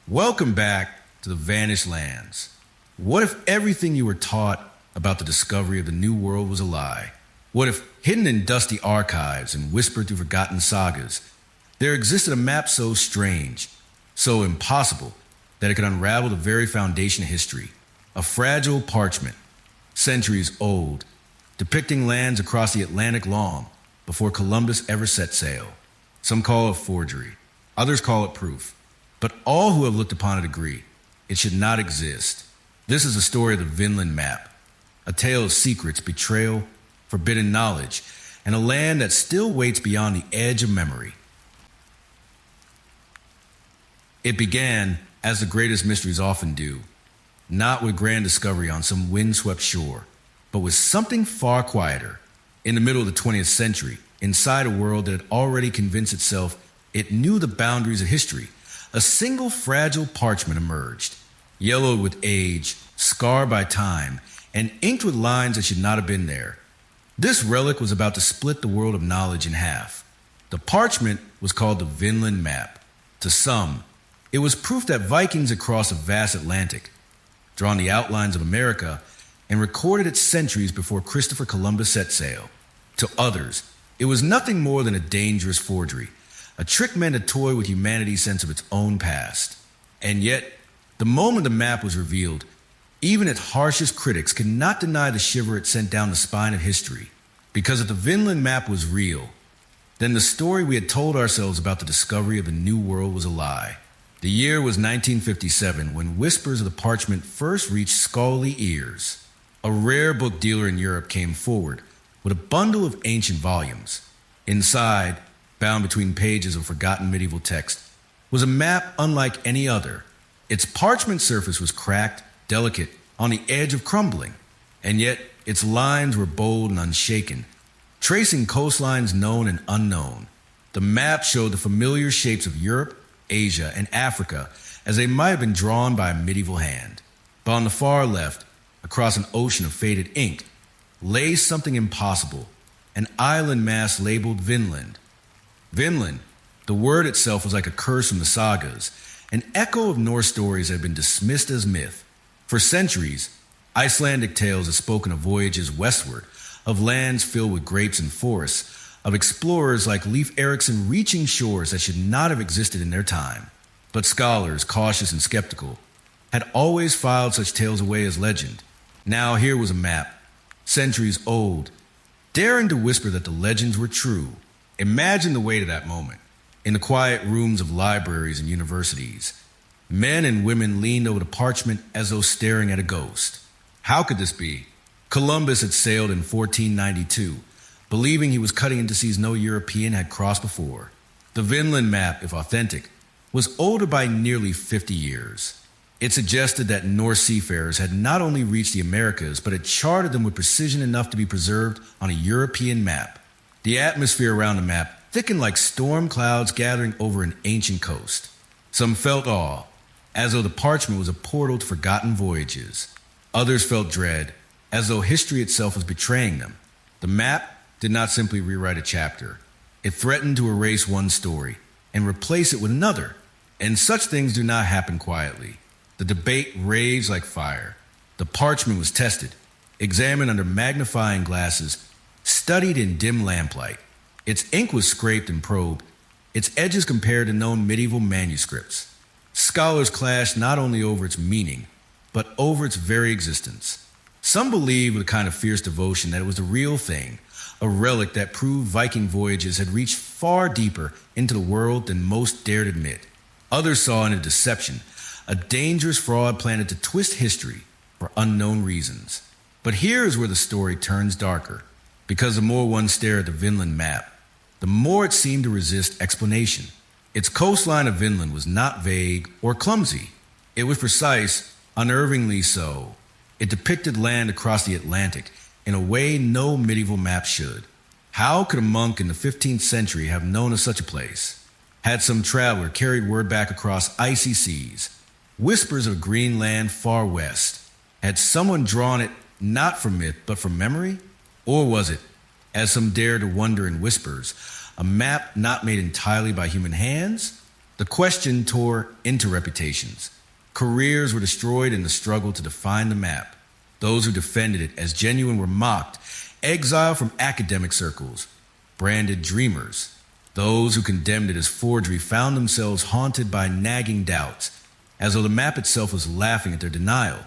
Welcome back to the Vanished Lands. What if everything you were taught about the discovery of the New World was a lie? What if, hidden in dusty archives and whispered through forgotten sagas, there existed a map so strange, so impossible, that it could unravel the very foundation of history? A fragile parchment, centuries old, depicting lands across the Atlantic long before Columbus ever set sail. Some call it forgery, others call it proof. But all who have looked upon it agree it should not exist. This is the story of the Vinland Map, a tale of secrets, betrayal, forbidden knowledge, and a land that still waits beyond the edge of memory. It began, as the greatest mysteries often do, not with grand discovery on some windswept shore, but with something far quieter, in the middle of the 20th century, inside a world that had already convinced itself it knew the boundaries of history. A single fragile parchment emerged, yellowed with age, scarred by time, and inked with lines that should not have been there. This relic was about to split the world of knowledge in half. The parchment was called the Vinland Map. To some, it was proof that Vikings had crossed a vast Atlantic, drawn the outlines of America, and recorded it centuries before Christopher Columbus set sail. To others, it was nothing more than a dangerous forgery, a trick meant to toy with humanity's sense of its own past. And yet, the moment the map was revealed, even its harshest critics could not deny the shiver it sent down the spine of history. Because if the Vinland Map was real, then the story we had told ourselves about the discovery of the New World was a lie. The year was 1957 when whispers of the parchment first reached scholarly ears. A rare book dealer in Europe came forward with a bundle of ancient volumes. Inside, bound between pages of forgotten medieval text, was a map unlike any other. Its parchment surface was cracked, delicate, on the edge of crumbling, and yet its lines were bold and unshaken, tracing coastlines known and unknown. The map showed the familiar shapes of Europe, Asia, and Africa as they might have been drawn by a medieval hand. But on the far left, across an ocean of faded ink, lay something impossible, an island mass labeled Vinland. Vinland, the word itself was like a curse from the sagas, an echo of Norse stories that had been dismissed as myth. For centuries, Icelandic tales had spoken of voyages westward, of lands filled with grapes and forests, of explorers like Leif Erikson reaching shores that should not have existed in their time. But scholars, cautious and skeptical, had always filed such tales away as legend. Now here was a map, centuries old, daring to whisper that the legends were true. Imagine the weight of that moment. In the quiet rooms of libraries and universities, men and women leaned over the parchment as though staring at a ghost. How could this be? Columbus had sailed in 1492, believing he was cutting into seas no European had crossed before. The Vinland Map, if authentic, was older by nearly 50 years. It suggested that Norse seafarers had not only reached the Americas, but had charted them with precision enough to be preserved on a European map. The atmosphere around the map thickened like storm clouds gathering over an ancient coast. Some felt awe, as though the parchment was a portal to forgotten voyages. Others felt dread, as though history itself was betraying them. The map did not simply rewrite a chapter. It threatened to erase one story and replace it with another. And such things do not happen quietly. The debate raged like fire. The parchment was tested, examined under magnifying glasses, studied in dim lamplight. Its ink was scraped and probed, its edges compared to known medieval manuscripts. Scholars clashed not only over its meaning, but over its very existence. Some believed with a kind of fierce devotion that it was the real thing, a relic that proved Viking voyages had reached far deeper into the world than most dared admit. Others saw in it deception, a dangerous fraud planted to twist history for unknown reasons. But here is where the story turns darker. Because the more one stared at the Vinland Map, the more it seemed to resist explanation. Its coastline of Vinland was not vague or clumsy. It was precise, unnervingly so. It depicted land across the Atlantic in a way no medieval map should. How could a monk in the 15th century have known of such a place? Had some traveler carried word back across icy seas? Whispers of green land far west. Had someone drawn it not from myth but from memory? Or was it, as some dare to wonder in whispers, a map not made entirely by human hands? The question tore into reputations. Careers were destroyed in the struggle to define the map. Those who defended it as genuine were mocked, exiled from academic circles, branded dreamers. Those who condemned it as forgery found themselves haunted by nagging doubts, as though the map itself was laughing at their denial.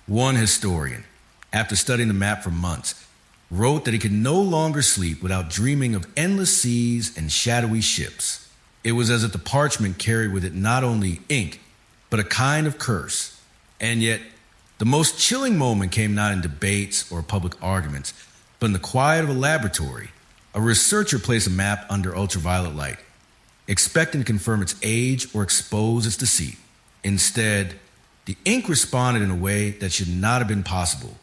One historian, after studying the map for months, wrote that he could no longer sleep without dreaming of endless seas and shadowy ships. It was as if the parchment carried with it not only ink, but a kind of curse. And yet, the most chilling moment came not in debates or public arguments, but in the quiet of a laboratory. A researcher placed a map under ultraviolet light, expecting to confirm its age or expose its deceit. Instead, the ink responded in a way that should not have been possible.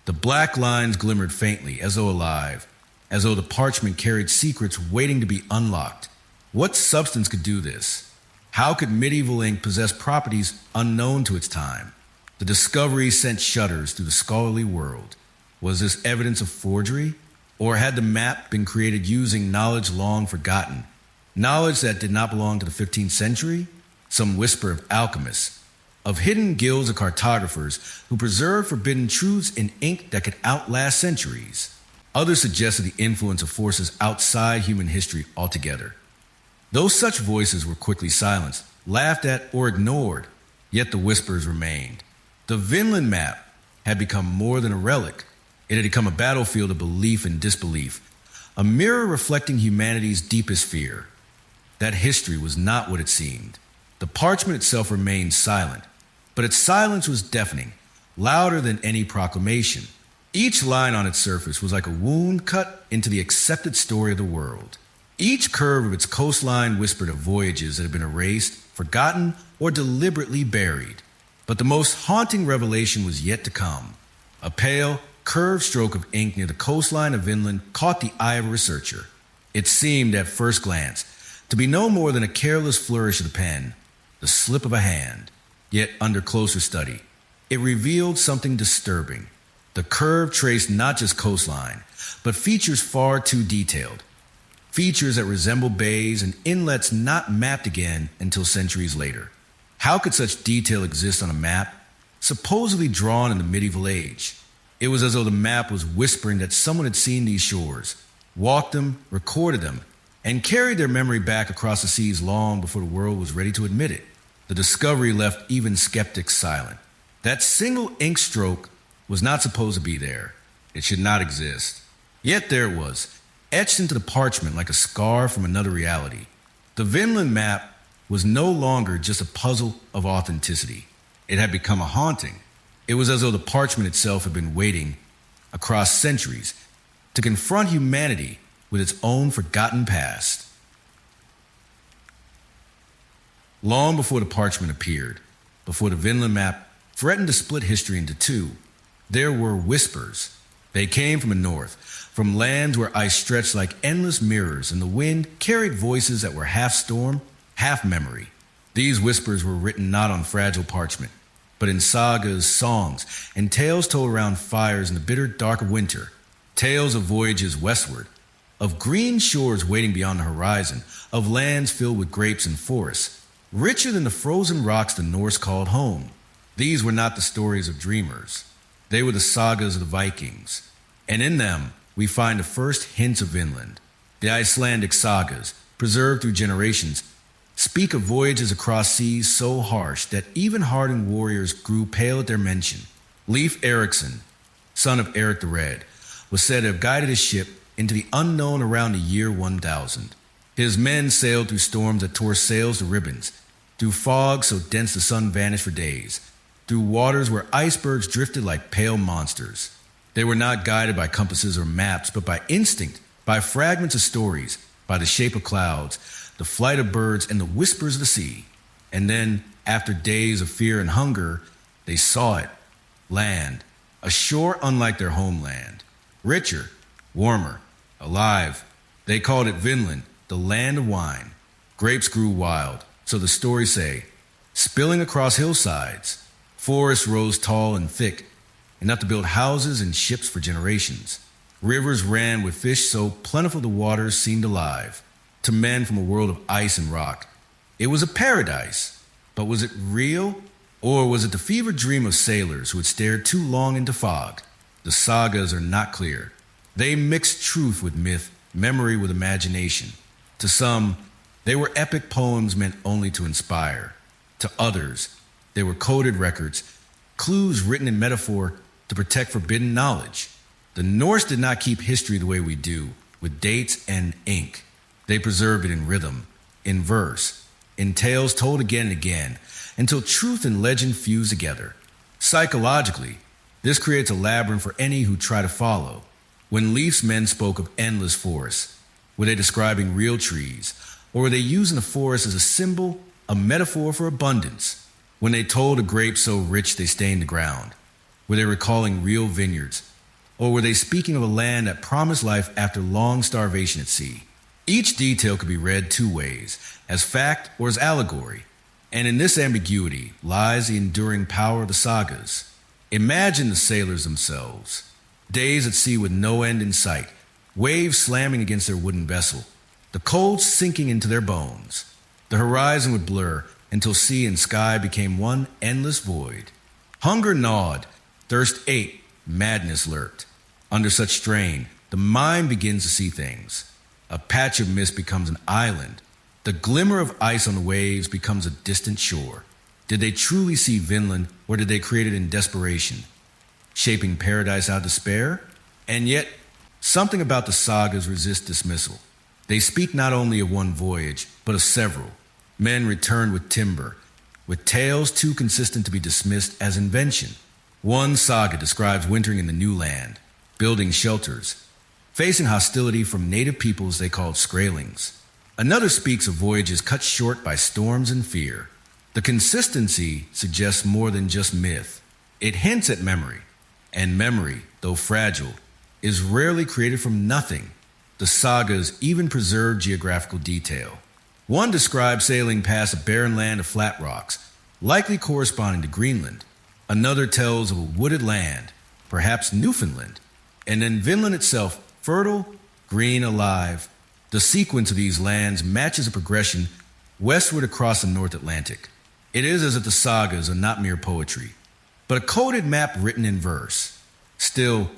The black lines glimmered faintly, as though alive, as though the parchment carried secrets waiting to be unlocked. What substance could do this? How could medieval ink possess properties unknown to its time? The discovery sent shudders through the scholarly world. Was this evidence of forgery? Or had the map been created using knowledge long forgotten? Knowledge that did not belong to the 15th century? Some whisper of alchemists, of hidden guilds of cartographers who preserved forbidden truths in ink that could outlast centuries. Others suggested the influence of forces outside human history altogether. Though such voices were quickly silenced, laughed at, or ignored, yet the whispers remained. The Vinland Map had become more than a relic. It had become a battlefield of belief and disbelief, a mirror reflecting humanity's deepest fear. That history was not what it seemed. The parchment itself remained silent, but its silence was deafening, louder than any proclamation. Each line on its surface was like a wound cut into the accepted story of the world. Each curve of its coastline whispered of voyages that had been erased, forgotten, or deliberately buried. But the most haunting revelation was yet to come. A pale, curved stroke of ink near the coastline of Vinland caught the eye of a researcher. It seemed, at first glance, to be no more than a careless flourish of the pen, the slip of a hand. Yet, under closer study, it revealed something disturbing. The curve traced not just coastline, but features far too detailed. Features that resemble bays and inlets not mapped again until centuries later. How could such detail exist on a map, supposedly drawn in the medieval age? It was as though the map was whispering that someone had seen these shores, walked them, recorded them, and carried their memory back across the seas long before the world was ready to admit it. The discovery left even skeptics silent. That single ink stroke was not supposed to be there. It should not exist. Yet there it was, etched into the parchment like a scar from another reality. The Vinland Map was no longer just a puzzle of authenticity. It had become a haunting. It was as though the parchment itself had been waiting across centuries to confront humanity with its own forgotten past. Long before the parchment appeared, before the Vinland Map threatened to split history into two, there were whispers. They came from the north, from lands where ice stretched like endless mirrors and the wind carried voices that were half storm, half memory. These whispers were written not on fragile parchment, but in sagas, songs, and tales told around fires in the bitter dark of winter. Tales of voyages westward, of green shores waiting beyond the horizon, of lands filled with grapes and forests, richer than the frozen rocks the Norse called home. These were not the stories of dreamers. They were the sagas of the Vikings. And in them, we find the first hints of Vinland. The Icelandic sagas, preserved through generations, speak of voyages across seas so harsh that even hardened warriors grew pale at their mention. Leif Erikson, son of Eric the Red, was said to have guided his ship into the unknown around the year 1000. His men sailed through storms that tore sails to ribbons, through fog so dense the sun vanished for days, through waters where icebergs drifted like pale monsters. They were not guided by compasses or maps, but by instinct, by fragments of stories, by the shape of clouds, the flight of birds, and the whispers of the sea. And then, after days of fear and hunger, they saw it. Land, a shore unlike their homeland. Richer, warmer, alive. They called it Vinland, the land of wine. Grapes grew wild, so the stories say, spilling across hillsides. Forests rose tall and thick, enough to build houses and ships for generations. Rivers ran with fish so plentiful the waters seemed alive, to men from a world of ice and rock. It was a paradise, but was it real? Or was it the fevered dream of sailors who had stared too long into fog? The sagas are not clear. They mixed truth with myth, memory with imagination. To some, they were epic poems meant only to inspire. To others, they were coded records, clues written in metaphor to protect forbidden knowledge. The Norse did not keep history the way we do, with dates and ink. They preserved it in rhythm, in verse, in tales told again and again, until truth and legend fuse together. Psychologically, this creates a labyrinth for any who try to follow. When Leif's men spoke of endless forests, were they describing real trees, or were they using the forest as a symbol, a metaphor for abundance? When they told of grapes so rich they stained the ground, were they recalling real vineyards, or were they speaking of a land that promised life after long starvation at sea? Each detail could be read two ways, as fact or as allegory, and in this ambiguity lies the enduring power of the sagas. Imagine the sailors themselves, days at sea with no end in sight, waves slamming against their wooden vessel, the cold sinking into their bones. The horizon would blur until sea and sky became one endless void. Hunger gnawed, thirst ate, madness lurked. Under such strain, the mind begins to see things. A patch of mist becomes an island. The glimmer of ice on the waves becomes a distant shore. Did they truly see Vinland, or did they create it in desperation, shaping paradise out of despair? And yet, something about the sagas resists dismissal. They speak not only of one voyage, but of several. Men returned with timber, with tales too consistent to be dismissed as invention. One saga describes wintering in the new land, building shelters, facing hostility from native peoples they called Skraelings. Another speaks of voyages cut short by storms and fear. The consistency suggests more than just myth. It hints at memory, and memory, though fragile, is rarely created from nothing. The sagas even preserve geographical detail. One describes sailing past a barren land of flat rocks, likely corresponding to Greenland. Another tells of a wooded land, perhaps Newfoundland, and then Vinland itself, fertile, green, alive. The sequence of these lands matches a progression westward across the North Atlantic. It is as if the sagas are not mere poetry, but a coded map written in verse. Still,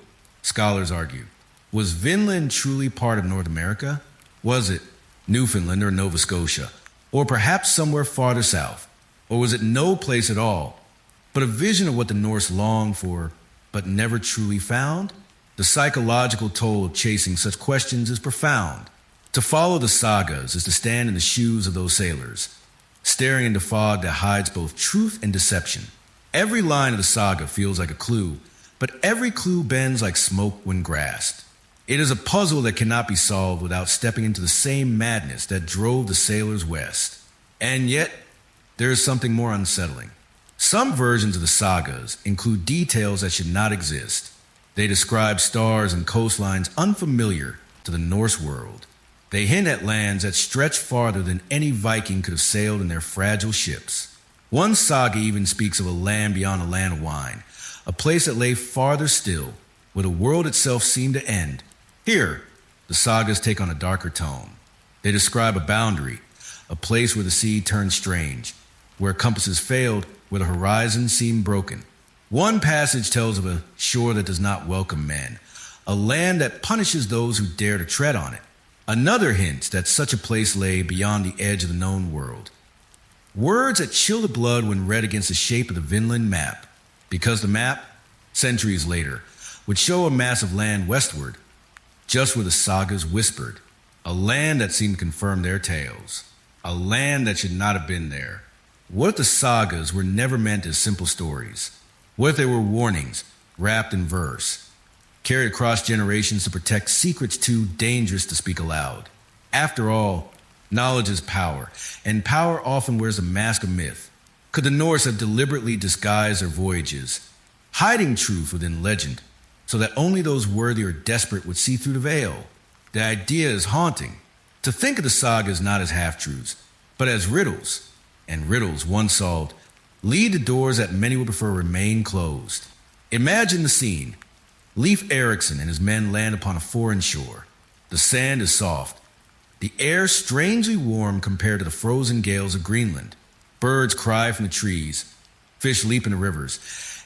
scholars argue, was Vinland truly part of North America? Was it Newfoundland or Nova Scotia, or perhaps somewhere farther south? Or was it no place at all, but a vision of what the Norse longed for, but never truly found? The psychological toll of chasing such questions is profound. To follow the sagas is to stand in the shoes of those sailors, staring into fog that hides both truth and deception. Every line of the saga feels like a clue, but every clue bends like smoke when grasped. It is a puzzle that cannot be solved without stepping into the same madness that drove the sailors west. And yet, there is something more unsettling. Some versions of the sagas include details that should not exist. They describe stars and coastlines unfamiliar to the Norse world. They hint at lands that stretch farther than any Viking could have sailed in their fragile ships. One saga even speaks of a land beyond a land of wine, a place that lay farther still, where the world itself seemed to end. Here, the sagas take on a darker tone. They describe a boundary, a place where the sea turned strange, where compasses failed, where the horizon seemed broken. One passage tells of a shore that does not welcome men, a land that punishes those who dare to tread on it. Another hints that such a place lay beyond the edge of the known world. Words that chill the blood when read against the shape of the Vinland Map, because the map, centuries later, would show a mass of land westward, just where the sagas whispered, a land that seemed to confirm their tales, a land that should not have been there. What if the sagas were never meant as simple stories? What if they were warnings, wrapped in verse, carried across generations to protect secrets too dangerous to speak aloud? After all, knowledge is power, and power often wears a mask of myth. Could the Norse have deliberately disguised their voyages, hiding truth within legend, so that only those worthy or desperate would see through the veil? The idea is haunting. To think of the sagas not as half-truths, but as riddles, and riddles, once solved, lead to doors that many would prefer remain closed. Imagine the scene. Leif Erikson and his men land upon a foreign shore. The sand is soft. The air strangely warm compared to the frozen gales of Greenland. Birds cry from the trees, fish leap in the rivers,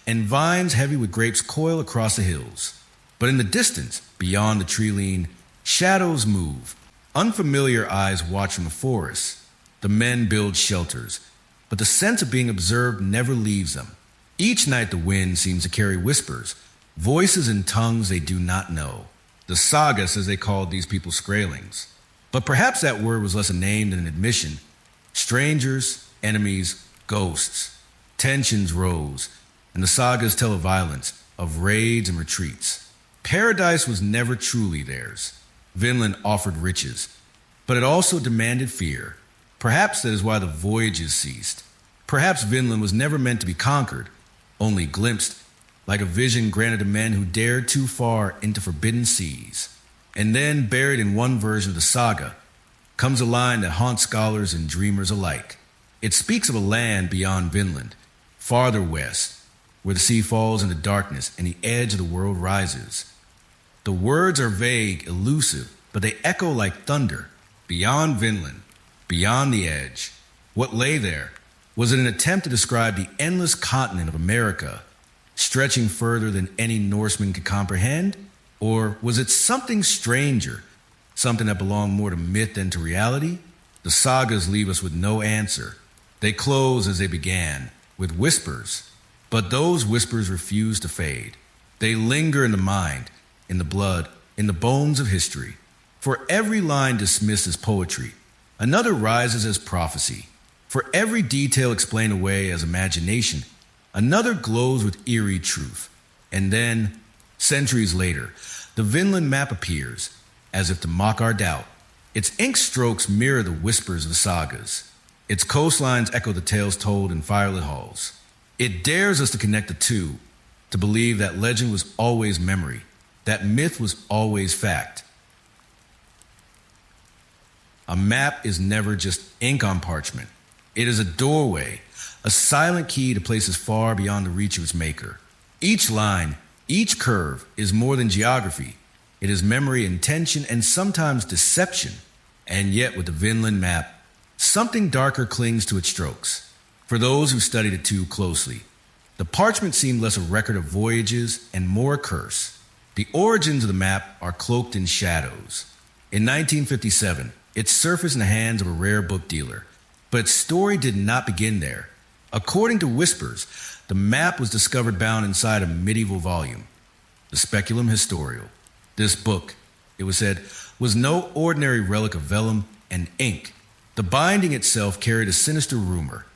and vines heavy with grapes coil across the hills. But in the distance, beyond the tree-lean, shadows move. Unfamiliar eyes watch from the forest. The men build shelters, but the sense of being observed never leaves them. Each night the wind seems to carry whispers, voices in tongues they do not know. The sagas, as they called these people, Skraelings. But perhaps that word was less a name than an admission. Strangers, enemies, ghosts. Tensions rose, and the sagas tell of violence, of raids and retreats. Paradise was never truly theirs. Vinland offered riches, but it also demanded fear. Perhaps that is why the voyages ceased. Perhaps Vinland was never meant to be conquered, only glimpsed, like a vision granted to men who dared too far into forbidden seas. And then, buried in one version of the saga, comes a line that haunts scholars and dreamers alike. It speaks of a land beyond Vinland, farther west, where the sea falls into darkness and the edge of the world rises. The words are vague, elusive, but they echo like thunder. Beyond Vinland, beyond the edge. What lay there? Was it an attempt to describe the endless continent of America, stretching further than any Norseman could comprehend? Or was it something stranger, something that belonged more to myth than to reality? The sagas leave us with no answer. They close as they began, with whispers. But those whispers refuse to fade. They linger in the mind, in the blood, in the bones of history. For every line dismissed as poetry, another rises as prophecy. For every detail explained away as imagination, another glows with eerie truth. And then, centuries later, the Vinland Map appears, as if to mock our doubt. Its ink strokes mirror the whispers of the sagas. Its coastlines echo the tales told in firelit halls. It dares us to connect the two, to believe that legend was always memory, that myth was always fact. A map is never just ink on parchment. It is a doorway, a silent key to places far beyond the reach of its maker. Each line, each curve is more than geography. It is memory, intention, and sometimes deception. And yet with the Vinland Map, something darker clings to its strokes. For those who studied it too closely, the parchment seemed less a record of voyages and more a curse. The origins of the map are cloaked in shadows. In 1957, it surfaced in the hands of a rare book dealer. But its story did not begin there. According to whispers, the map was discovered bound inside a medieval volume, the Speculum Historial. This book, it was said, was no ordinary relic of vellum and ink. The binding itself carried a sinister rumor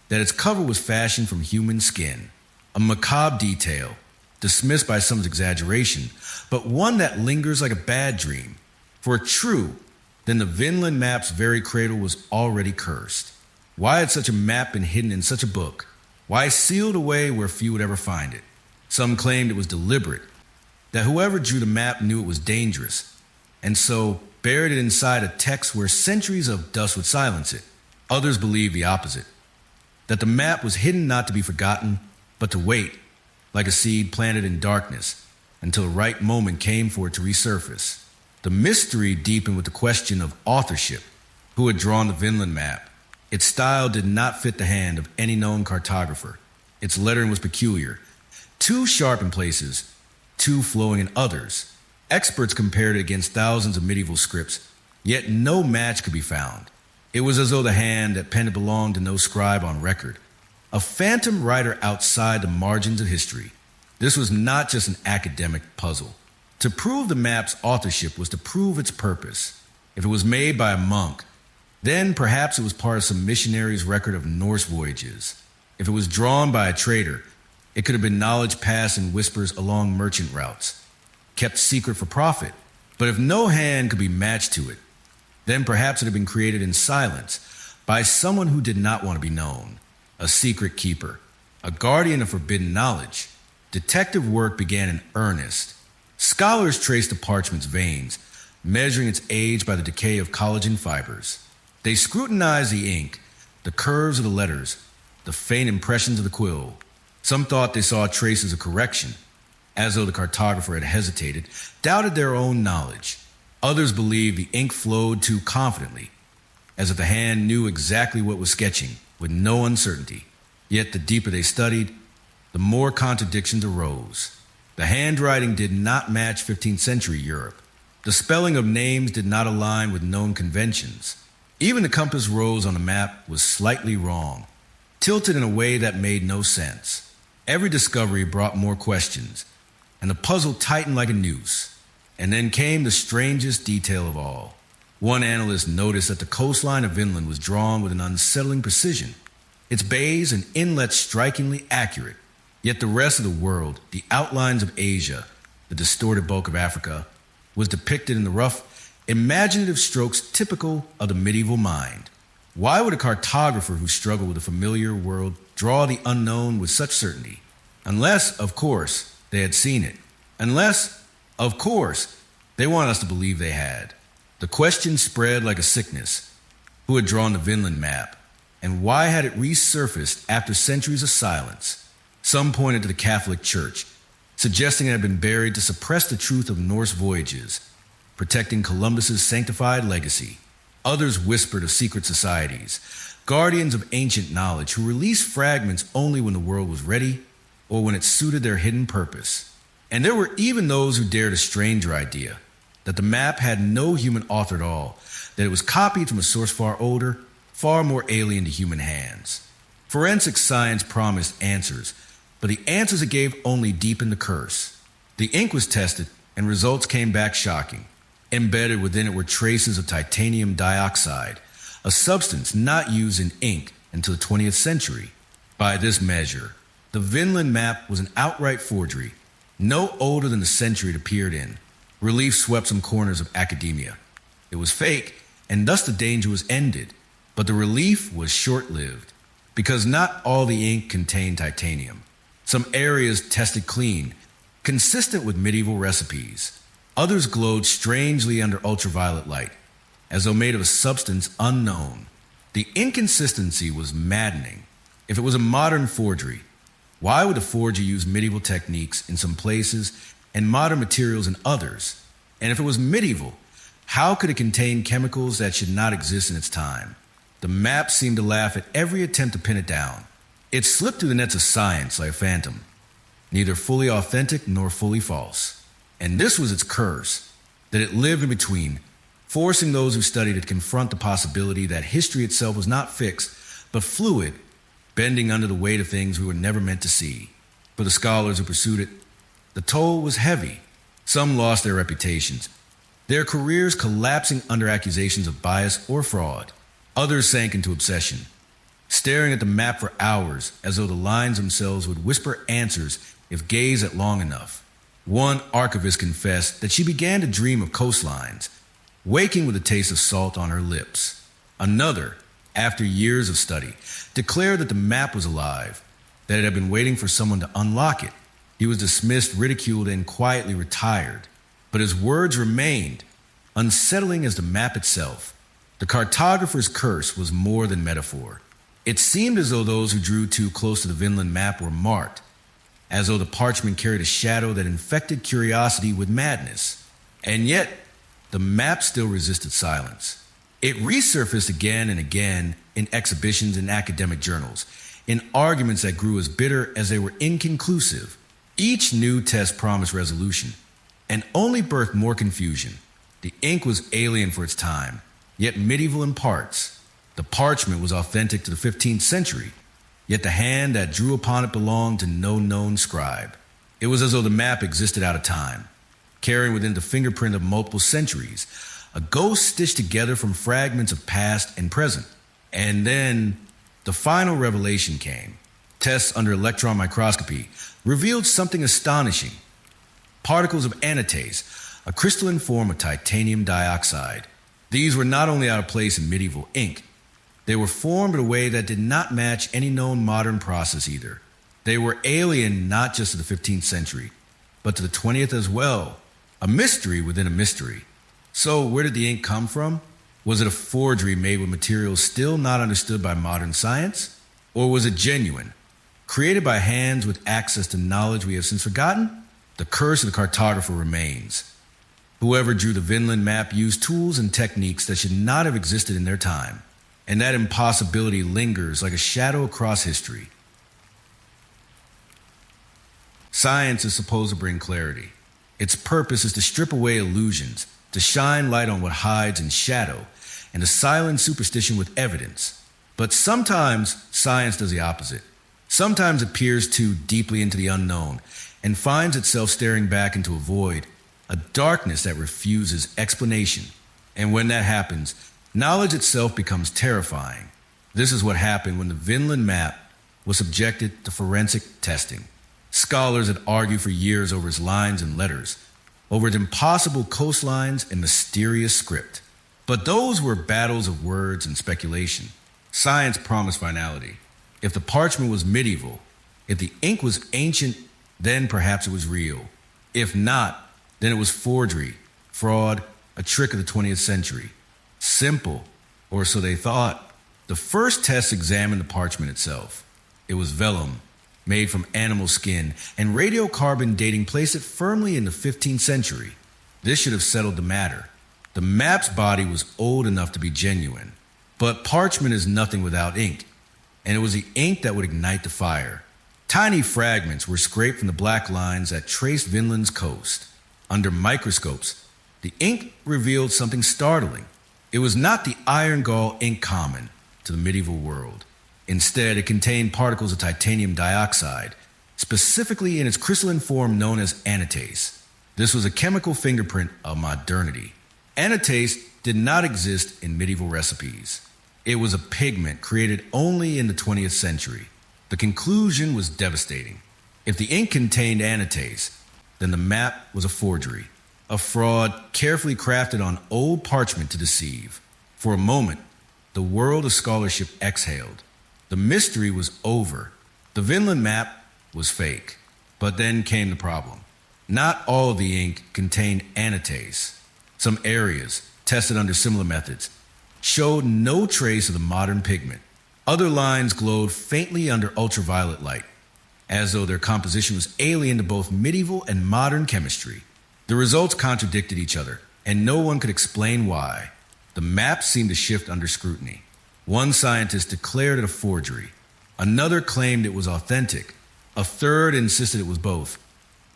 that its cover was fashioned from human skin, a macabre detail, dismissed by some as exaggeration, but one that lingers like a bad dream. For true, then the Vinland Map's very cradle was already cursed. Why had such a map been hidden in such a book? Why sealed away where few would ever find it? Some claimed it was deliberate, that whoever drew the map knew it was dangerous, and so buried it inside a text where centuries of dust would silence it. Others believed the opposite, that the map was hidden not to be forgotten, but to wait, like a seed planted in darkness, until the right moment came for it to resurface. The mystery deepened with the question of authorship. Who had drawn the Vinland Map? Its style did not fit the hand of any known cartographer. Its lettering was peculiar, too sharp in places, too flowing in others. Experts compared it against thousands of medieval scripts, yet no match could be found. It was as though the hand that penned it belonged to no scribe on record, a phantom writer outside the margins of history. This was not just an academic puzzle. To prove the map's authorship was to prove its purpose. If it was made by a monk, then perhaps it was part of some missionary's record of Norse voyages. If it was drawn by a trader, it could have been knowledge passed in whispers along merchant routes, kept secret for profit. But if no hand could be matched to it, then perhaps it had been created in silence by someone who did not want to be known, a secret keeper, a guardian of forbidden knowledge. Detective work began in earnest. Scholars traced the parchment's veins, measuring its age by the decay of collagen fibers. They scrutinized the ink, the curves of the letters, the faint impressions of the quill. Some thought they saw traces of correction, as though the cartographer had hesitated, doubted their own knowledge. Others believed the ink flowed too confidently, as if the hand knew exactly what was sketching, with no uncertainty. Yet the deeper they studied, the more contradictions arose. The handwriting did not match 15th century Europe. The spelling of names did not align with known conventions. Even the compass rose on the map was slightly wrong, tilted in a way that made no sense. Every discovery brought more questions, and the puzzle tightened like a noose. And then came the strangest detail of all. One analyst noticed that the coastline of Vinland was drawn with an unsettling precision, its bays and inlets strikingly accurate. Yet the rest of the world, the outlines of Asia, the distorted bulk of Africa, was depicted in the rough, imaginative strokes typical of the medieval mind. Why would a cartographer who struggled with the familiar world draw the unknown with such certainty? Unless, of course, they had seen it. Unless, of course, they wanted us to believe they had. The question spread like a sickness. Who had drawn the Vinland Map? And why had it resurfaced after centuries of silence? Some pointed to the Catholic Church, suggesting it had been buried to suppress the truth of Norse voyages, protecting Columbus's sanctified legacy. Others whispered of secret societies, guardians of ancient knowledge who released fragments only when the world was ready or when it suited their hidden purpose. And there were even those who dared a stranger idea, that the map had no human author at all, that it was copied from a source far older, far more alien to human hands. Forensic science promised answers, but the answers it gave only deepened the curse. The ink was tested, and results came back shocking. Embedded within it were traces of titanium dioxide, a substance not used in ink until the 20th century. By this measure, the Vinland Map was an outright forgery, no older than the century it appeared in. Relief swept some corners of academia. It was fake, and thus the danger was ended. But the relief was short-lived, because not all the ink contained titanium. Some areas tested clean, consistent with medieval recipes. Others glowed strangely under ultraviolet light, as though made of a substance unknown. The inconsistency was maddening. If it was a modern forgery, why would the forger use medieval techniques in some places and modern materials in others? And if it was medieval, how could it contain chemicals that should not exist in its time? The map seemed to laugh at every attempt to pin it down. It slipped through the nets of science like a phantom, neither fully authentic nor fully false. And this was its curse, that it lived in between, forcing those who studied it to confront the possibility that history itself was not fixed, but fluid, bending under the weight of things we were never meant to see. For the scholars who pursued it, the toll was heavy. Some lost their reputations, their careers collapsing under accusations of bias or fraud. Others sank into obsession, staring at the map for hours as though the lines themselves would whisper answers if gazed at long enough. One archivist confessed that she began to dream of coastlines, waking with a taste of salt on her lips. Another, after years of study, declared that the map was alive, that it had been waiting for someone to unlock it. He was dismissed, ridiculed, and quietly retired. But his words remained, unsettling as the map itself. The cartographer's curse was more than metaphor. It seemed as though those who drew too close to the Vinland Map were marked, as though the parchment carried a shadow that infected curiosity with madness. And yet, the map still resisted silence. It resurfaced again and again in exhibitions and academic journals, in arguments that grew as bitter as they were inconclusive. Each new test promised resolution, and only birthed more confusion. The ink was alien for its time, yet medieval in parts. The parchment was authentic to the 15th century, yet the hand that drew upon it belonged to no known scribe. It was as though the map existed out of time, carrying within the fingerprint of multiple centuries, a ghost stitched together from fragments of past and present. And then the final revelation came. Tests under electron microscopy revealed something astonishing. Particles of anatase, a crystalline form of titanium dioxide. These were not only out of place in medieval ink, they were formed in a way that did not match any known modern process either. They were alien not just to the 15th century, but to the 20th as well. A mystery within a mystery. So where did the ink come from? Was it a forgery made with materials still not understood by modern science? Or was it genuine, created by hands with access to knowledge we have since forgotten? The curse of the cartographer remains. Whoever drew the Vinland Map used tools and techniques that should not have existed in their time, and that impossibility lingers like a shadow across history. Science is supposed to bring clarity. Its purpose is to strip away illusions, to shine light on what hides in shadow, and to silence superstition with evidence. But sometimes science does the opposite. Sometimes it peers too deeply into the unknown and finds itself staring back into a void, a darkness that refuses explanation. And when that happens, knowledge itself becomes terrifying. This is what happened when the Vinland Map was subjected to forensic testing. Scholars had argued for years over its lines and letters, over its impossible coastlines and mysterious script. But those were battles of words and speculation. Science promised finality. If the parchment was medieval, if the ink was ancient, then perhaps it was real. If not, then it was forgery, fraud, a trick of the 20th century. Simple, or so they thought. The first test examined the parchment itself. It was vellum, made from animal skin, and radiocarbon dating placed it firmly in the 15th century. This should have settled the matter. The map's body was old enough to be genuine, but parchment is nothing without ink, and it was the ink that would ignite the fire. Tiny fragments were scraped from the black lines that traced Vinland's coast. Under microscopes, the ink revealed something startling. It was not the iron gall ink common to the medieval world. Instead, it contained particles of titanium dioxide, specifically in its crystalline form known as anatase. This was a chemical fingerprint of modernity. Anatase did not exist in medieval recipes. It was a pigment created only in the 20th century. The conclusion was devastating. If the ink contained anatase, then the map was a forgery, a fraud carefully crafted on old parchment to deceive. For a moment, the world of scholarship exhaled. The mystery was over. The Vinland Map was fake. But then came the problem. Not all of the ink contained anatase. Some areas, tested under similar methods, showed no trace of the modern pigment. Other lines glowed faintly under ultraviolet light, as though their composition was alien to both medieval and modern chemistry. The results contradicted each other, and no one could explain why. The map seemed to shift under scrutiny. One scientist declared it a forgery. Another claimed it was authentic. A third insisted it was both.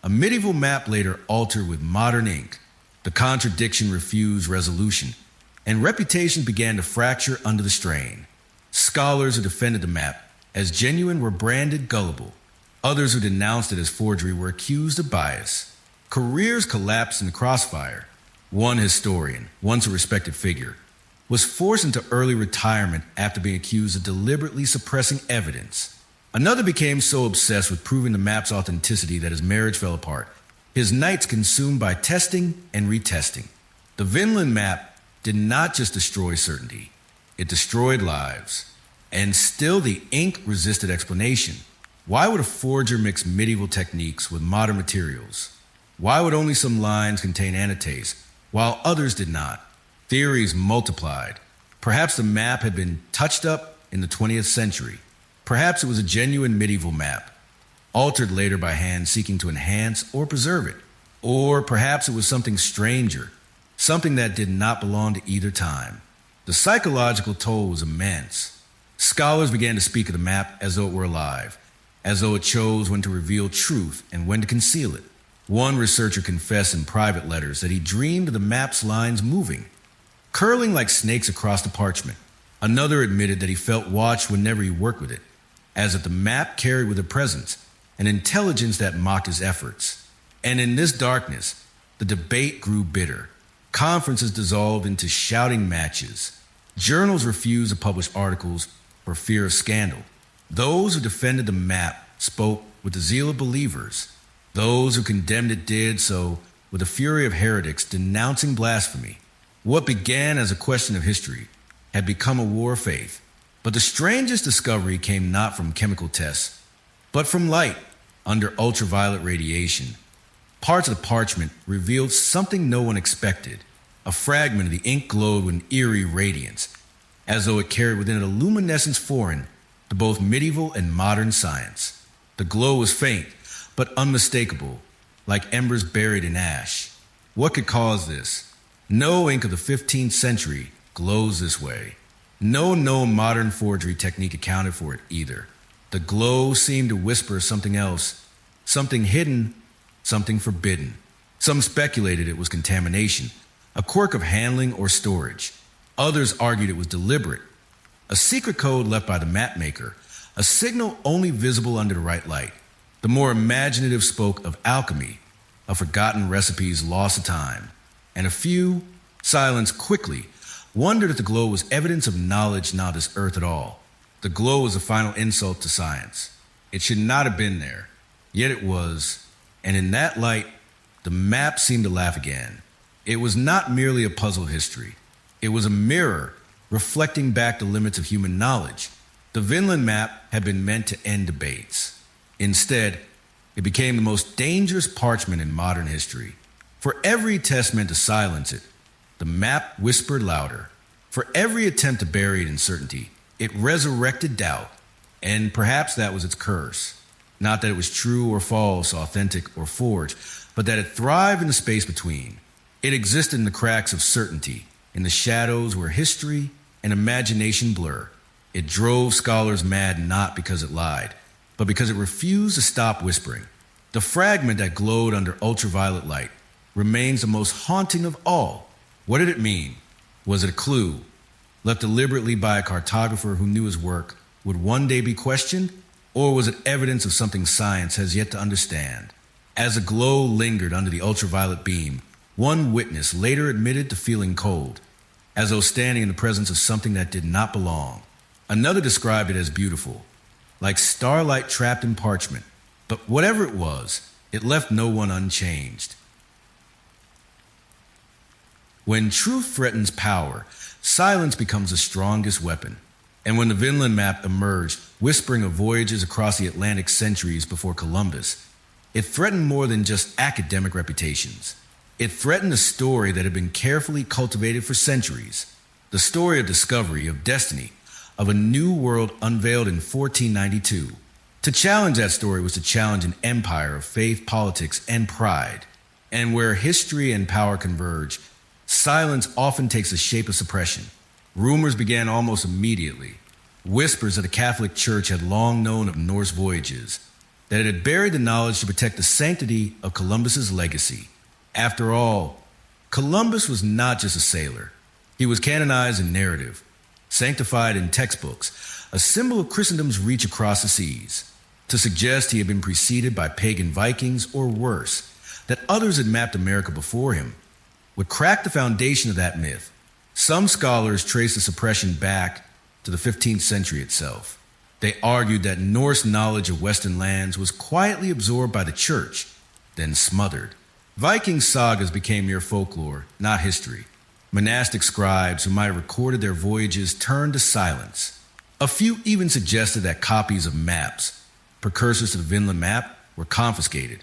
A medieval map later altered with modern ink. The contradiction refused resolution, and reputations began to fracture under the strain. Scholars who defended the map as genuine were branded gullible. Others who denounced it as forgery were accused of bias. Careers collapsed in the crossfire. One historian, once a respected figure, was forced into early retirement after being accused of deliberately suppressing evidence. Another became so obsessed with proving the map's authenticity that his marriage fell apart, his nights consumed by testing and retesting. The Vinland Map did not just destroy certainty, it destroyed lives. And still the ink resisted explanation. Why would a forger mix medieval techniques with modern materials? Why would only some lines contain anatase, while others did not? Theories multiplied. Perhaps the map had been touched up in the 20th century. Perhaps it was a genuine medieval map, altered later by hands seeking to enhance or preserve it. Or perhaps it was something stranger, something that did not belong to either time. The psychological toll was immense. Scholars began to speak of the map as though it were alive, as though it chose when to reveal truth and when to conceal it. One researcher confessed in private letters that he dreamed of the map's lines moving, curling like snakes across the parchment. Another admitted that he felt watched whenever he worked with it, as if the map carried with it presence, an intelligence that mocked his efforts. And in this darkness, the debate grew bitter. Conferences dissolved into shouting matches. Journals refused to publish articles for fear of scandal. Those who defended the map spoke with the zeal of believers. Those who condemned it did so with the fury of heretics denouncing blasphemy. What began as a question of history had become a war of faith. But the strangest discovery came not from chemical tests, but from light under ultraviolet radiation. Parts of the parchment revealed something no one expected. A fragment of the ink glowed with an eerie radiance, as though it carried within it a luminescence foreign to both medieval and modern science. The glow was faint, but unmistakable, like embers buried in ash. What could cause this? No ink of the 15th century glows this way. No known modern forgery technique accounted for it either. The glow seemed to whisper something else, something hidden, something forbidden. Some speculated it was contamination, a quirk of handling or storage. Others argued it was deliberate, a secret code left by the map maker, a signal only visible under the right light. The more imaginative spoke of alchemy, of forgotten recipes lost to time, and a few, silenced quickly, wondered if the glow was evidence of knowledge not this earth at all. The glow was a final insult to science. It should not have been there, yet it was, and in that light, the map seemed to laugh again. It was not merely a puzzle of history. It was a mirror reflecting back the limits of human knowledge. The Vinland Map had been meant to end debates. Instead, it became the most dangerous parchment in modern history. For every test meant to silence it, the map whispered louder. For every attempt to bury it in certainty, it resurrected doubt. And perhaps that was its curse. Not that it was true or false, authentic or forged, but that it thrived in the space between. It existed in the cracks of certainty, in the shadows where history and imagination blur. It drove scholars mad not because it lied, but because it refused to stop whispering. The fragment that glowed under ultraviolet light remains the most haunting of all. What did it mean? Was it a clue, left deliberately by a cartographer who knew his work would one day be questioned? Or was it evidence of something science has yet to understand? As the glow lingered under the ultraviolet beam, one witness later admitted to feeling cold, as though standing in the presence of something that did not belong. Another described it as beautiful, like starlight trapped in parchment. But whatever it was, it left no one unchanged. When truth threatens power, silence becomes the strongest weapon. And when the Vinland Map emerged, whispering of voyages across the Atlantic centuries before Columbus, it threatened more than just academic reputations. It threatened a story that had been carefully cultivated for centuries. The story of discovery, of destiny, of a new world unveiled in 1492. To challenge that story was to challenge an empire of faith, politics, and pride. And where history and power converge, silence often takes the shape of suppression. Rumors began almost immediately. Whispers that the Catholic Church had long known of Norse voyages, that it had buried the knowledge to protect the sanctity of Columbus's legacy. After all, Columbus was not just a sailor. He was canonized in narrative, sanctified in textbooks, a symbol of Christendom's reach across the seas. To suggest he had been preceded by pagan Vikings, or worse, that others had mapped America before him, would crack the foundation of that myth. Some scholars trace the suppression back to the 15th century itself. They argued that Norse knowledge of Western lands was quietly absorbed by the church, then smothered. Viking sagas became mere folklore, not history. Monastic scribes who might have recorded their voyages turned to silence. A few even suggested that copies of maps, precursors to the Vinland Map, were confiscated,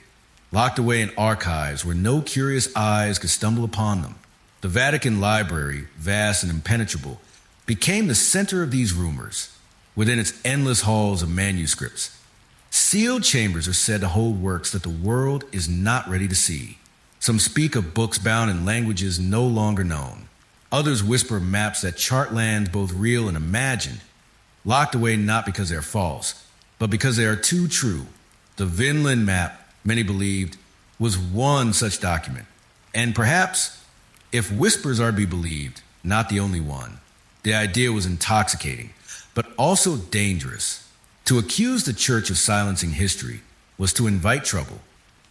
locked away in archives where no curious eyes could stumble upon them. The Vatican Library, vast and impenetrable, became the center of these rumors. Within its endless halls of manuscripts, sealed chambers are said to hold works that the world is not ready to see. Some speak of books bound in languages no longer known. Others whisper of maps that chart lands both real and imagined, locked away not because they're false, but because they are too true. The Vinland Map, many believed, was one such document. And perhaps, if whispers are to be believed, not the only one. The idea was intoxicating, but also dangerous. To accuse the church of silencing history was to invite trouble.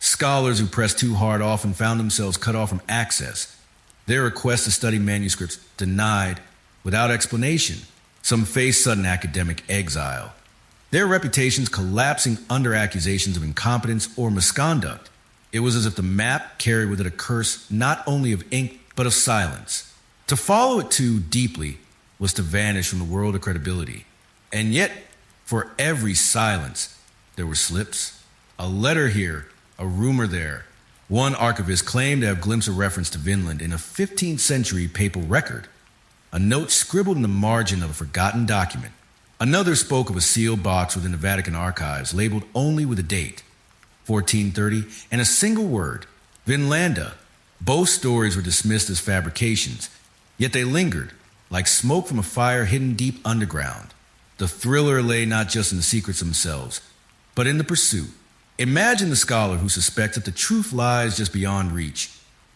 Scholars who pressed too hard often found themselves cut off from access, their requests to study manuscripts denied without explanation. Some faced sudden academic exile, their reputations collapsing under accusations of incompetence or misconduct. It was as if the map carried with it a curse not only of ink, but of silence. To follow it too deeply was to vanish from the world of credibility. And yet, for every silence, there were slips. A letter here, a rumor there. One archivist claimed to have glimpsed a reference to Vinland in a 15th century papal record, a note scribbled in the margin of a forgotten document. Another spoke of a sealed box within the Vatican archives labeled only with a date, 1430, and a single word, Vinlanda. Both stories were dismissed as fabrications, yet they lingered, like smoke from a fire hidden deep underground. The thriller lay not just in the secrets themselves, but in the pursuit. Imagine the scholar who suspects that the truth lies just beyond reach,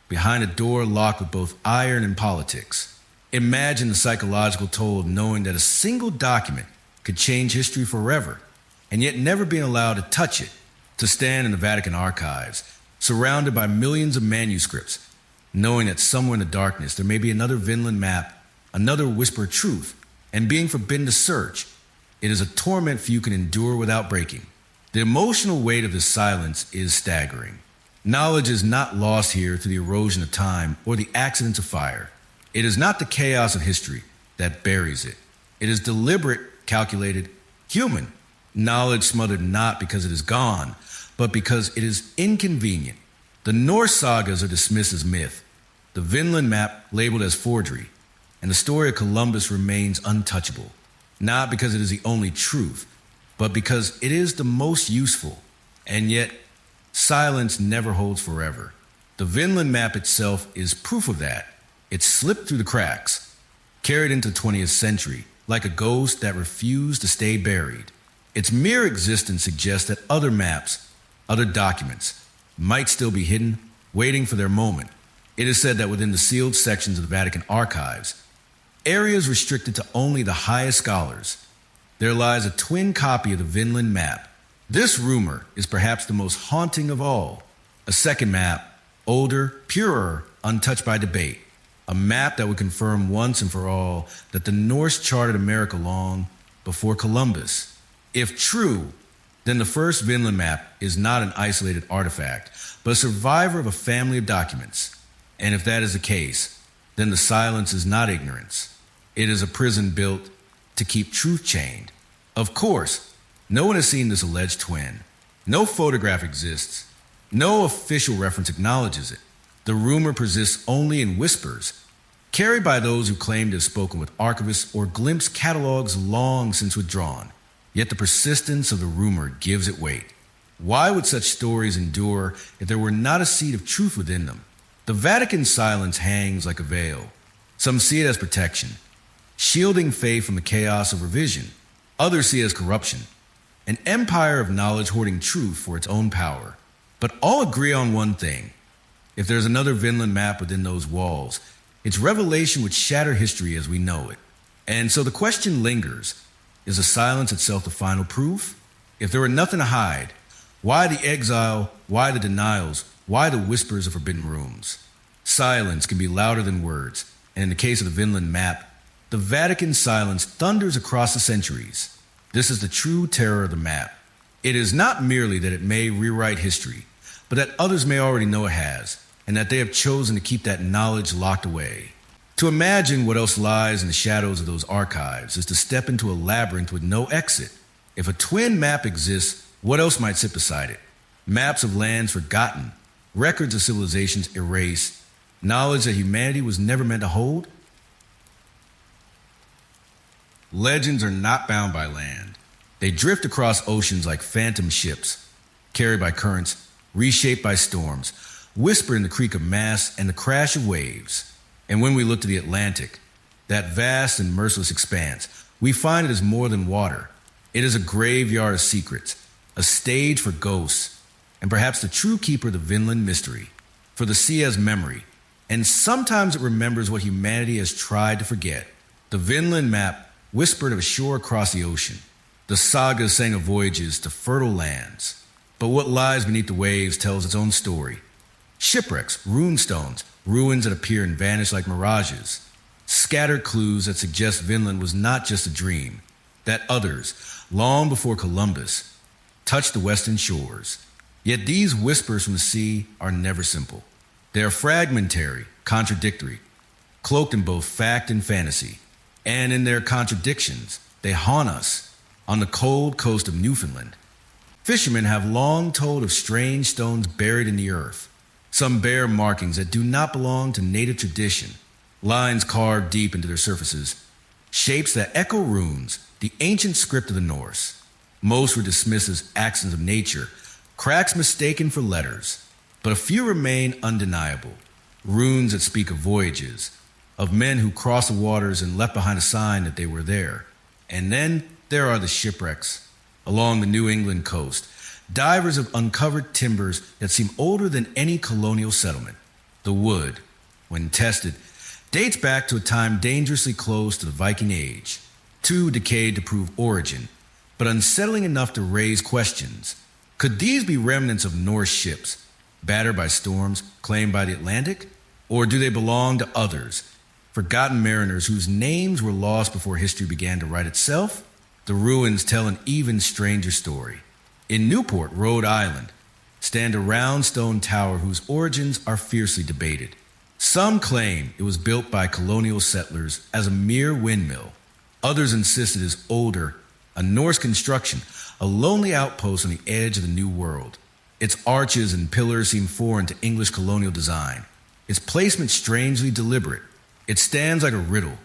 behind a door locked with both iron and politics. Imagine the psychological toll of knowing that a single document could change history forever, and yet never being allowed to touch it, to stand in the Vatican archives, surrounded by millions of manuscripts, knowing that somewhere in the darkness there may be another Vinland Map, another whisper of truth, and being forbidden to search. It is a torment few can endure without breaking. The emotional weight of this silence is staggering. Knowledge is not lost here through the erosion of time or the accidents of fire. It is not the chaos of history that buries it. It is deliberate, calculated, human. Knowledge smothered not because it is gone, but because it is inconvenient. The Norse sagas are dismissed as myth, the Vinland Map labeled as forgery, and the story of Columbus remains untouchable, not because it is the only truth, but because it is the most useful. And yet, silence never holds forever. The Vinland Map itself is proof of that. It slipped through the cracks, carried into the 20th century, like a ghost that refused to stay buried. Its mere existence suggests that other maps, other documents, might still be hidden, waiting for their moment. It is said that within the sealed sections of the Vatican archives, areas restricted to only the highest scholars, there lies a twin copy of the Vinland Map. This rumor is perhaps the most haunting of all. A second map, older, purer, untouched by debate. A map that would confirm once and for all that the Norse charted America long before Columbus. If true, then the first Vinland Map is not an isolated artifact, but a survivor of a family of documents. And if that is the case, then the silence is not ignorance. It is a prison built to keep truth chained. Of course, no one has seen this alleged twin. No photograph exists. No official reference acknowledges it. The rumor persists only in whispers, carried by those who claim to have spoken with archivists or glimpsed catalogs long since withdrawn. Yet the persistence of the rumor gives it weight. Why would such stories endure if there were not a seed of truth within them? The Vatican's silence hangs like a veil. Some see it as protection, shielding faith from the chaos of revision. Others see it as corruption, an empire of knowledge hoarding truth for its own power. But all agree on one thing. If there's another Vinland Map within those walls, its revelation would shatter history as we know it. And so the question lingers. Is the silence itself the final proof? If there were nothing to hide, why the exile, why the denials, why the whispers of forbidden rooms? Silence can be louder than words, and in the case of the Vinland Map, the Vatican's silence thunders across the centuries. This is the true terror of the map. It is not merely that it may rewrite history, but that others may already know it has, and that they have chosen to keep that knowledge locked away. To imagine what else lies in the shadows of those archives is to step into a labyrinth with no exit. If a twin map exists, what else might sit beside it? Maps of lands forgotten, records of civilizations erased, knowledge that humanity was never meant to hold? Legends are not bound by land. They drift across oceans like phantom ships, carried by currents, reshaped by storms, whisper in the creak of masts and the crash of waves. And when we look to the Atlantic, that vast and merciless expanse, we find it is more than water. It is a graveyard of secrets, a stage for ghosts, and perhaps the true keeper of the Vinland mystery. For the sea has memory, and sometimes it remembers what humanity has tried to forget. The Vinland Map whispered of a shore across the ocean. The sagas sang of voyages to fertile lands. But what lies beneath the waves tells its own story. Shipwrecks, runestones, ruins that appear and vanish like mirages. Scattered clues that suggest Vinland was not just a dream, that others, long before Columbus, touched the western shores. Yet these whispers from the sea are never simple. They are fragmentary, contradictory, cloaked in both fact and fantasy. And in their contradictions, they haunt us. On the cold coast of Newfoundland, fishermen have long told of strange stones buried in the earth. Some bear markings that do not belong to native tradition, lines carved deep into their surfaces, shapes that echo runes, the ancient script of the Norse. Most were dismissed as accidents of nature, cracks mistaken for letters, but a few remain undeniable. runes that speak of voyages, of men who crossed the waters and left behind a sign that they were there. And then there are the shipwrecks along the New England coast, divers of uncovered timbers that seem older than any colonial settlement. The wood, when tested, dates back to a time dangerously close to the Viking Age, too decayed to prove origin, but unsettling enough to raise questions. Could these be remnants of Norse ships, battered by storms, claimed by the Atlantic? Or do they belong to others, forgotten mariners whose names were lost before history began to write itself? The ruins tell an even stranger story. In Newport, Rhode Island, stand a round stone tower whose origins are fiercely debated. Some claim it was built by colonial settlers as a mere windmill. Others insist it is older, a Norse construction, a lonely outpost on the edge of the New World. Its arches and pillars seem foreign to English colonial design. Its placement strangely deliberate. It stands like a riddle,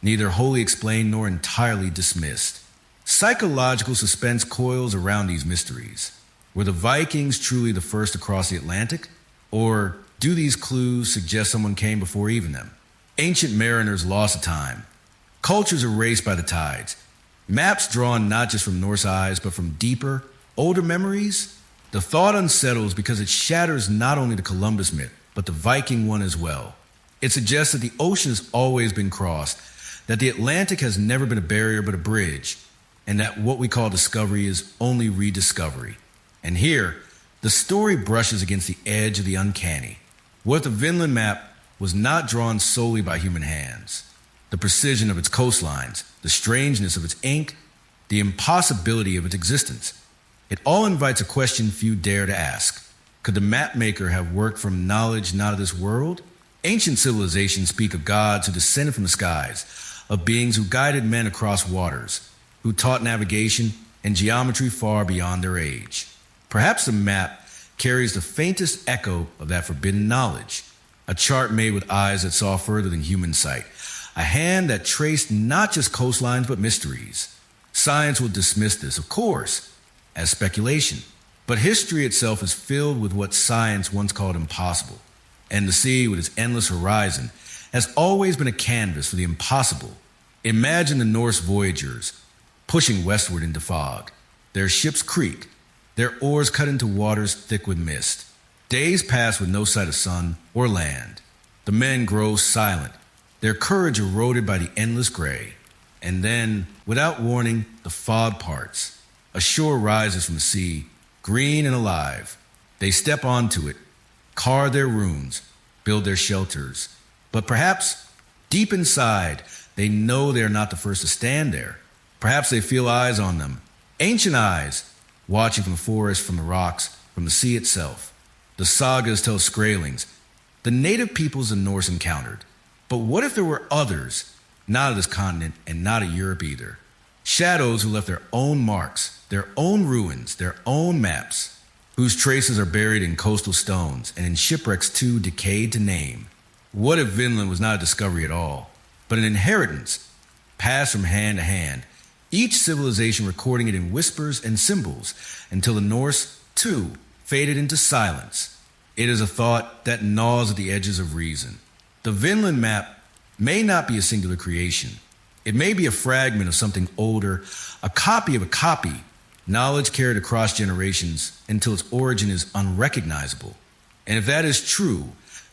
neither wholly explained nor entirely dismissed. Psychological suspense coils around these mysteries. Were the Vikings truly the first to cross the Atlantic? Or do these clues suggest someone came before even them? Ancient mariners lost to time. Cultures erased by the tides. Maps drawn not just from Norse eyes, but from deeper, older memories? The thought unsettles because it shatters not only the Columbus myth, but the Viking one as well. It suggests that the ocean has always been crossed, that the Atlantic has never been a barrier but a bridge, and that what we call discovery is only rediscovery. And here, the story brushes against the edge of the uncanny. What if the Vinland Map was not drawn solely by human hands? The precision of its coastlines, the strangeness of its ink, the impossibility of its existence. It all invites a question few dare to ask. Could the map maker have worked from knowledge not of this world? Ancient civilizations speak of gods who descended from the skies, of beings who guided men across waters, who taught navigation and geometry far beyond their age. Perhaps the map carries the faintest echo of that forbidden knowledge, a chart made with eyes that saw further than human sight, a hand that traced not just coastlines but mysteries. Science will dismiss this, of course, as speculation, but history itself is filled with what science once called impossible, and the sea, with its endless horizon, has always been a canvas for the impossible. Imagine the Norse voyagers pushing westward into fog. Their ships creak, their oars cut into waters thick with mist. Days pass with no sight of sun or land. The men grow silent, their courage eroded by the endless gray. And then, without warning, the fog parts. A shore rises from the sea, green and alive. They step onto it, carve their runes, build their shelters. But perhaps, deep inside, they know they are not the first to stand there. Perhaps they feel eyes on them, ancient eyes, watching from the forest, from the rocks, from the sea itself. The sagas tell Skraelings, the native peoples the Norse encountered. But what if there were others, not of this continent and not of Europe either? Shadows who left their own marks, their own ruins, their own maps, whose traces are buried in coastal stones and in shipwrecks too decayed to name. What if Vinland was not a discovery at all, but an inheritance, passed from hand to hand, each civilization recording it in whispers and symbols, until the Norse, too, faded into silence? It is a thought that gnaws at the edges of reason. The Vinland Map may not be a singular creation. It may be a fragment of something older, a copy of a copy, knowledge carried across generations until its origin is unrecognizable. And if that is true,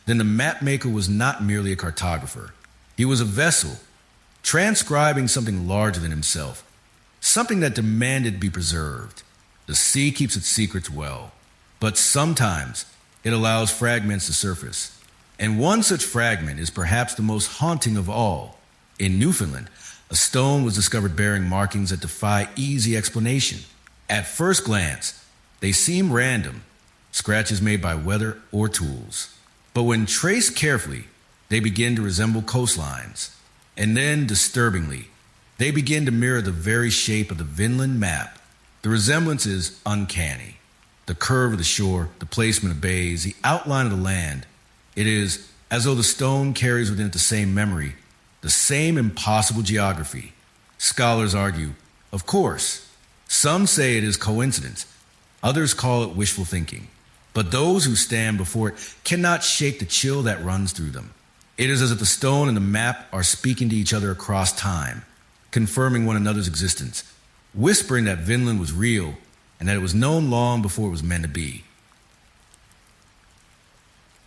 then the map maker was not merely a cartographer. He was a vessel, transcribing something larger than himself, something that demanded to be preserved. The sea keeps its secrets well, but sometimes it allows fragments to surface. And one such fragment is perhaps the most haunting of all. In Newfoundland, a stone was discovered bearing markings that defy easy explanation. At first glance, they seem random, scratches made by weather or tools. But when traced carefully, they begin to resemble coastlines. And then, disturbingly, they begin to mirror the very shape of the Vinland Map. The resemblance is uncanny. The curve of the shore, the placement of bays, the outline of the land. It is as though the stone carries within it the same memory, the same impossible geography. Scholars argue, of course. Some say it is coincidence. Others call it wishful thinking. But those who stand before it cannot shake the chill that runs through them. It is as if the stone and the map are speaking to each other across time, confirming one another's existence, whispering that Vinland was real and that it was known long before it was meant to be.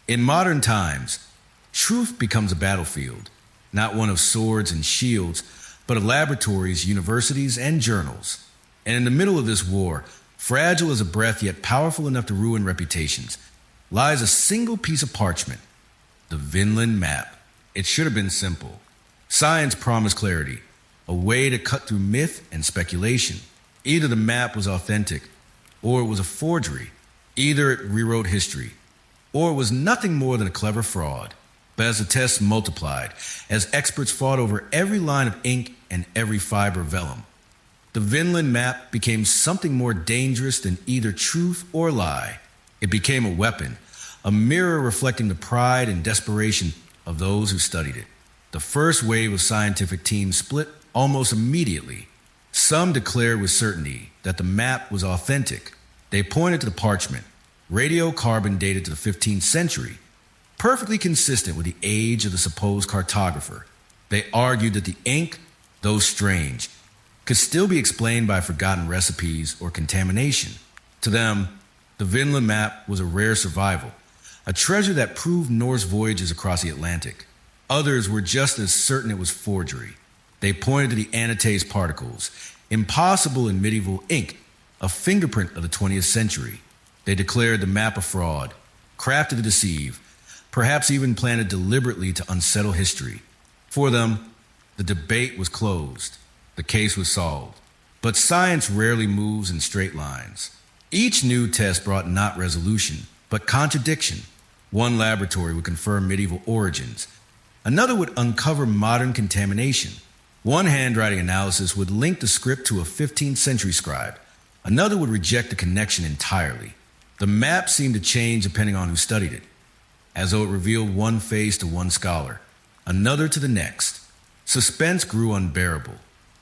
In modern times, truth becomes a battlefield, not one of swords and shields, but of laboratories, universities, and journals. And in the middle of this war, fragile as a breath yet powerful enough to ruin reputations, lies a single piece of parchment, the Vinland Map. It should have been simple. Science promised clarity, a way to cut through myth and speculation. Either the map was authentic, or it was a forgery. Either it rewrote history, or it was nothing more than a clever fraud. But as the tests multiplied, as experts fought over every line of ink and every fiber of vellum, the Vinland Map became something more dangerous than either truth or lie. It became a weapon, a mirror reflecting the pride and desperation of those who studied it. The first wave of scientific teams split almost immediately. Some declared with certainty that the map was authentic. They pointed to the parchment, radiocarbon dated to the 15th century, perfectly consistent with the age of the supposed cartographer. They argued that the ink, though strange, could still be explained by forgotten recipes or contamination. To them, the Vinland Map was a rare survival, a treasure that proved Norse voyages across the Atlantic. Others were just as certain it was forgery. They pointed to the annotated particles, impossible in medieval ink, a fingerprint of the 20th century. They declared the map a fraud, crafted to deceive, perhaps even planted deliberately to unsettle history. For them, the debate was closed. The case was solved. But science rarely moves in straight lines. Each new test brought not resolution, but contradiction. One laboratory would confirm medieval origins. Another would uncover modern contamination. One handwriting analysis would link the script to a 15th century scribe. Another would reject the connection entirely. The map seemed to change depending on who studied it, as though it revealed one face to one scholar, another to the next. Suspense grew unbearable.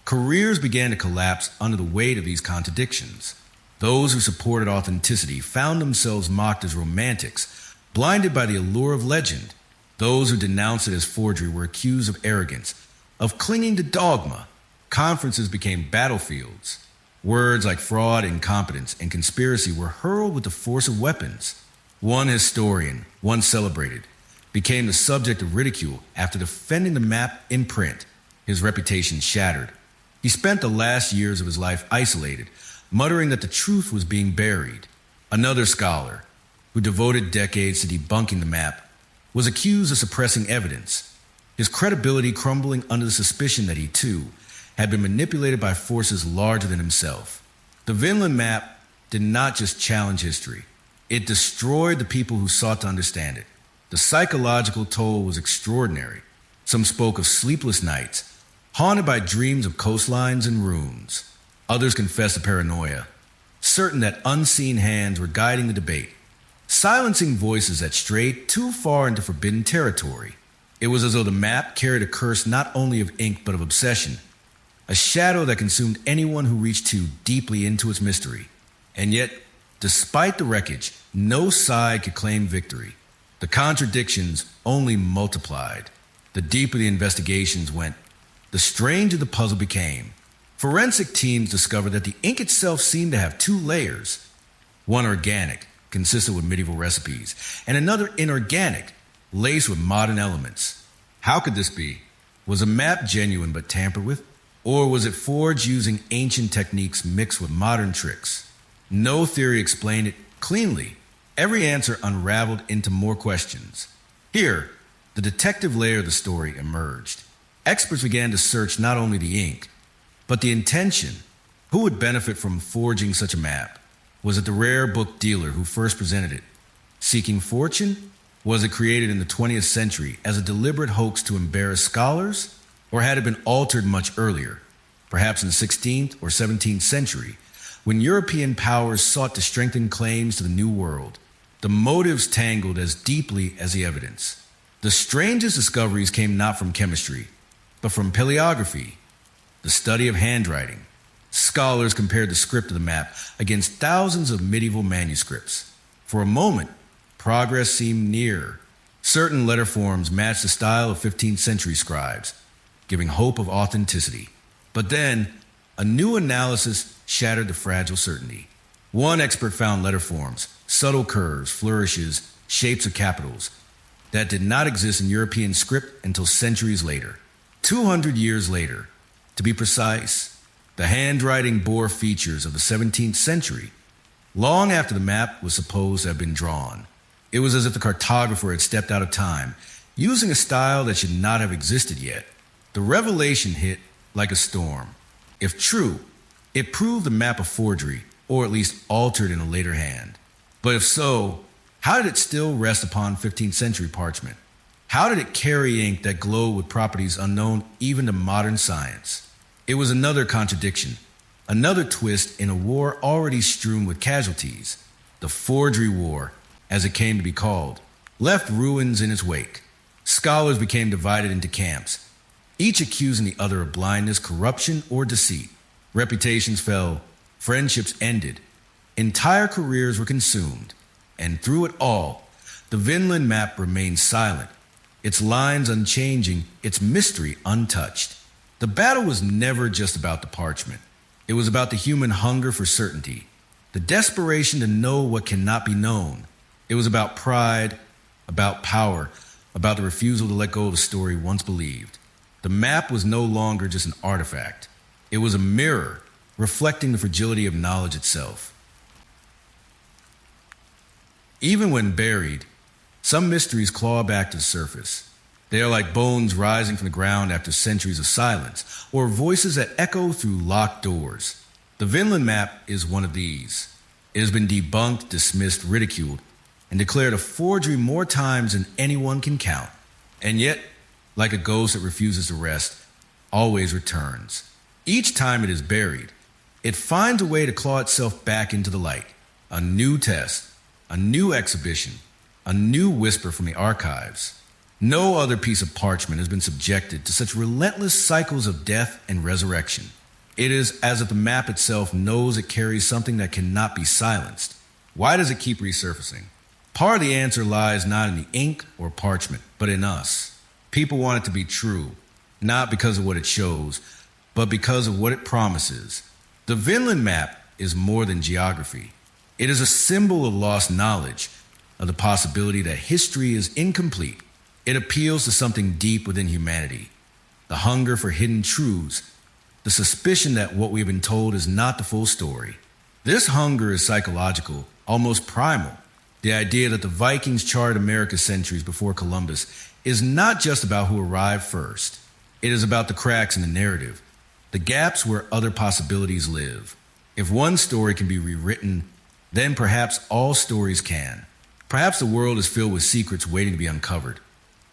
Careers began to collapse under the weight of these contradictions. Those who supported authenticity found themselves mocked as romantics, blinded by the allure of legend. Those who denounced it as forgery were accused of arrogance, of clinging to dogma. Conferences became battlefields. Words like fraud, incompetence, and conspiracy were hurled with the force of weapons. One historian, once celebrated, became the subject of ridicule after defending the map in print. His reputation shattered. He spent the last years of his life isolated, muttering that the truth was being buried. Another scholar, who devoted decades to debunking the map, was accused of suppressing evidence, his credibility crumbling under the suspicion that he, too, had been manipulated by forces larger than himself. The Vinland Map did not just challenge history. It destroyed the people who sought to understand it. The psychological toll was extraordinary. Some spoke of sleepless nights, haunted by dreams of coastlines and ruins. Others confessed to paranoia, certain that unseen hands were guiding the debate, silencing voices that strayed too far into forbidden territory. It was as though the map carried a curse not only of ink but of obsession, a shadow that consumed anyone who reached too deeply into its mystery. And yet, despite the wreckage, no side could claim victory. The contradictions only multiplied. The deeper the investigations went, the stranger the puzzle became. Forensic teams discovered that the ink itself seemed to have two layers. One organic, consistent with medieval recipes, and another inorganic, laced with modern elements. How could this be? Was a map genuine but tampered with? Or was it forged using ancient techniques mixed with modern tricks? No theory explained it cleanly. Every answer unraveled into more questions. Here, the detective layer of the story emerged. Experts began to search not only the ink, but the intention. Who would benefit from forging such a map? Was it the rare book dealer who first presented it, seeking fortune? Was it created in the 20th century as a deliberate hoax to embarrass scholars? Or had it been altered much earlier, perhaps in the 16th or 17th century, when European powers sought to strengthen claims to the New World? The motives tangled as deeply as the evidence. The strangest discoveries came not from chemistry, but from paleography, the study of handwriting. Scholars compared the script of the map against thousands of medieval manuscripts. For a moment, progress seemed near. Certain letter forms matched the style of 15th century scribes, giving hope of authenticity. But then, a new analysis shattered the fragile certainty. One expert found letter forms, subtle curves, flourishes, shapes of capitals, that did not exist in European script until centuries later. 200 years later, to be precise, the handwriting bore features of the 17th century, long after the map was supposed to have been drawn. It was as if the cartographer had stepped out of time, using a style that should not have existed yet. The revelation hit like a storm. If true, it proved the map a forgery, or at least altered in a later hand. But if so, how did it still rest upon 15th century parchment? How did it carry ink that glowed with properties unknown even to modern science? It was another contradiction, another twist in a war already strewn with casualties. The forgery war, as it came to be called, left ruins in its wake. Scholars became divided into camps, each accusing the other of blindness, corruption, or deceit. Reputations fell, friendships ended, entire careers were consumed, and through it all, the Vinland Map remained silent, its lines unchanging, its mystery untouched. The battle was never just about the parchment. It was about the human hunger for certainty, the desperation to know what cannot be known. It was about pride, about power, about the refusal to let go of a story once believed. The map was no longer just an artifact. It was a mirror, reflecting the fragility of knowledge itself. Even when buried, some mysteries claw back to the surface. They are like bones rising from the ground after centuries of silence, or voices that echo through locked doors. The Vinland Map is one of these. It has been debunked, dismissed, ridiculed, and declared a forgery more times than anyone can count. And yet, like a ghost that refuses to rest, always returns. Each time it is buried, it finds a way to claw itself back into the light. A new test, a new exhibition, a new whisper from the archives. No other piece of parchment has been subjected to such relentless cycles of death and resurrection. It is as if the map itself knows it carries something that cannot be silenced. Why does it keep resurfacing? Part of the answer lies not in the ink or parchment, but in us. People want it to be true, not because of what it shows, but because of what it promises. The Vinland Map is more than geography. It is a symbol of lost knowledge, of the possibility that history is incomplete. It appeals to something deep within humanity, the hunger for hidden truths, the suspicion that what we have been told is not the full story. This hunger is psychological, almost primal. The idea that the Vikings charted America centuries before Columbus is not just about who arrived first. It is about the cracks in the narrative, the gaps where other possibilities live. If one story can be rewritten, then perhaps all stories can. Perhaps the world is filled with secrets waiting to be uncovered.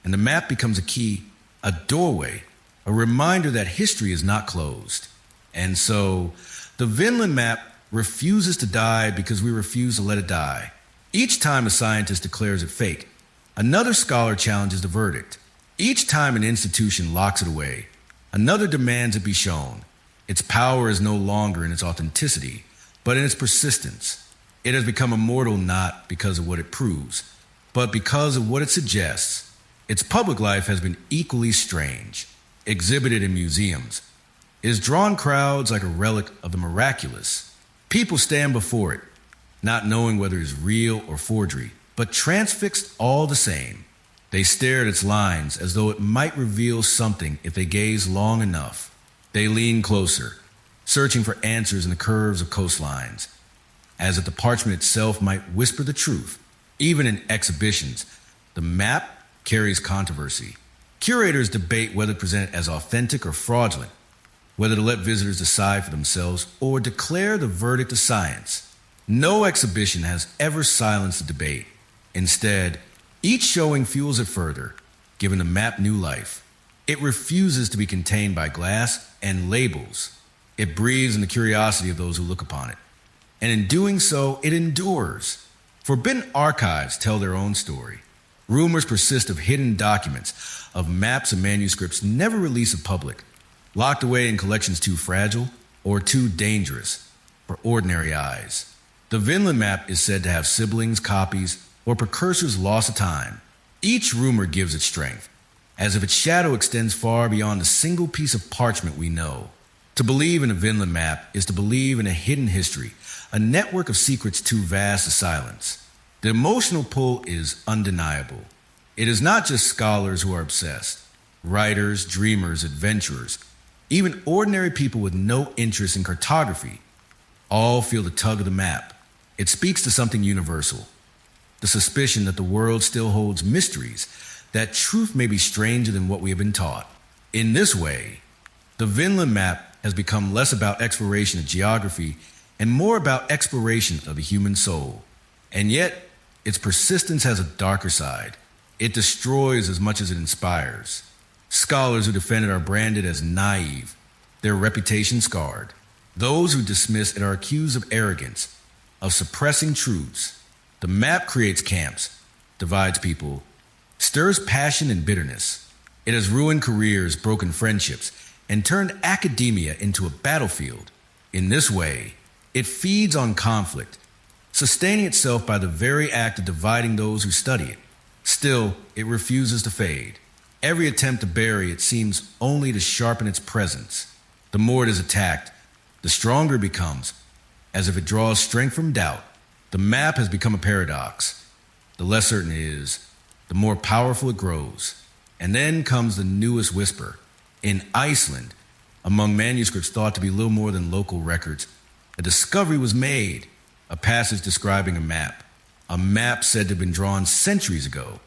And the map becomes a key, a doorway, a reminder that history is not closed. And so, the Vinland Map refuses to die because we refuse to let it die. Each time a scientist declares it fake, another scholar challenges the verdict. Each time an institution locks it away, another demands it be shown. Its power is no longer in its authenticity, but in its persistence. It has become immortal not because of what it proves, but because of what it suggests. Its public life has been equally strange, exhibited in museums. It has drawn crowds like a relic of the miraculous. People stand before it, not knowing whether it is real or forgery, but transfixed all the same. They stare at its lines as though it might reveal something if they gaze long enough. They lean closer, searching for answers in the curves of coastlines, as if the parchment itself might whisper the truth. Even in exhibitions, the map carries controversy. Curators debate whether to present it as authentic or fraudulent, whether to let visitors decide for themselves or declare the verdict of science. No exhibition has ever silenced the debate. Instead, each showing fuels it further, giving the map new life. It refuses to be contained by glass and labels. It breathes in the curiosity of those who look upon it. And in doing so, it endures. Forbidden archives tell their own story. Rumors persist of hidden documents, of maps and manuscripts never released to public, locked away in collections too fragile or too dangerous for ordinary eyes. The Vinland Map is said to have siblings, copies, or precursors lost to time. Each rumor gives it strength, as if its shadow extends far beyond a single piece of parchment we know. To believe in a Vinland Map is to believe in a hidden history, a network of secrets too vast to silence. The emotional pull is undeniable. It is not just scholars who are obsessed. Writers, dreamers, adventurers, even ordinary people with no interest in cartography, all feel the tug of the map. It speaks to something universal. The suspicion that the world still holds mysteries, that truth may be stranger than what we have been taught. In this way, the Vinland Map has become less about exploration of geography and more about exploration of the human soul. And yet, its persistence has a darker side. It destroys as much as it inspires. Scholars who defend it are branded as naive, their reputation scarred. Those who dismiss it are accused of arrogance, of suppressing truths. The map creates camps, divides people, stirs passion and bitterness. It has ruined careers, broken friendships, and turned academia into a battlefield. In this way, it feeds on conflict, sustaining itself by the very act of dividing those who study it. Still, it refuses to fade. Every attempt to bury it seems only to sharpen its presence. The more it is attacked, the stronger it becomes, as if it draws strength from doubt. The map has become a paradox. The less certain it is, the more powerful it grows. And then comes the newest whisper. In Iceland, among manuscripts thought to be little more than local records, a discovery was made, a passage describing a map said to have been drawn centuries ago,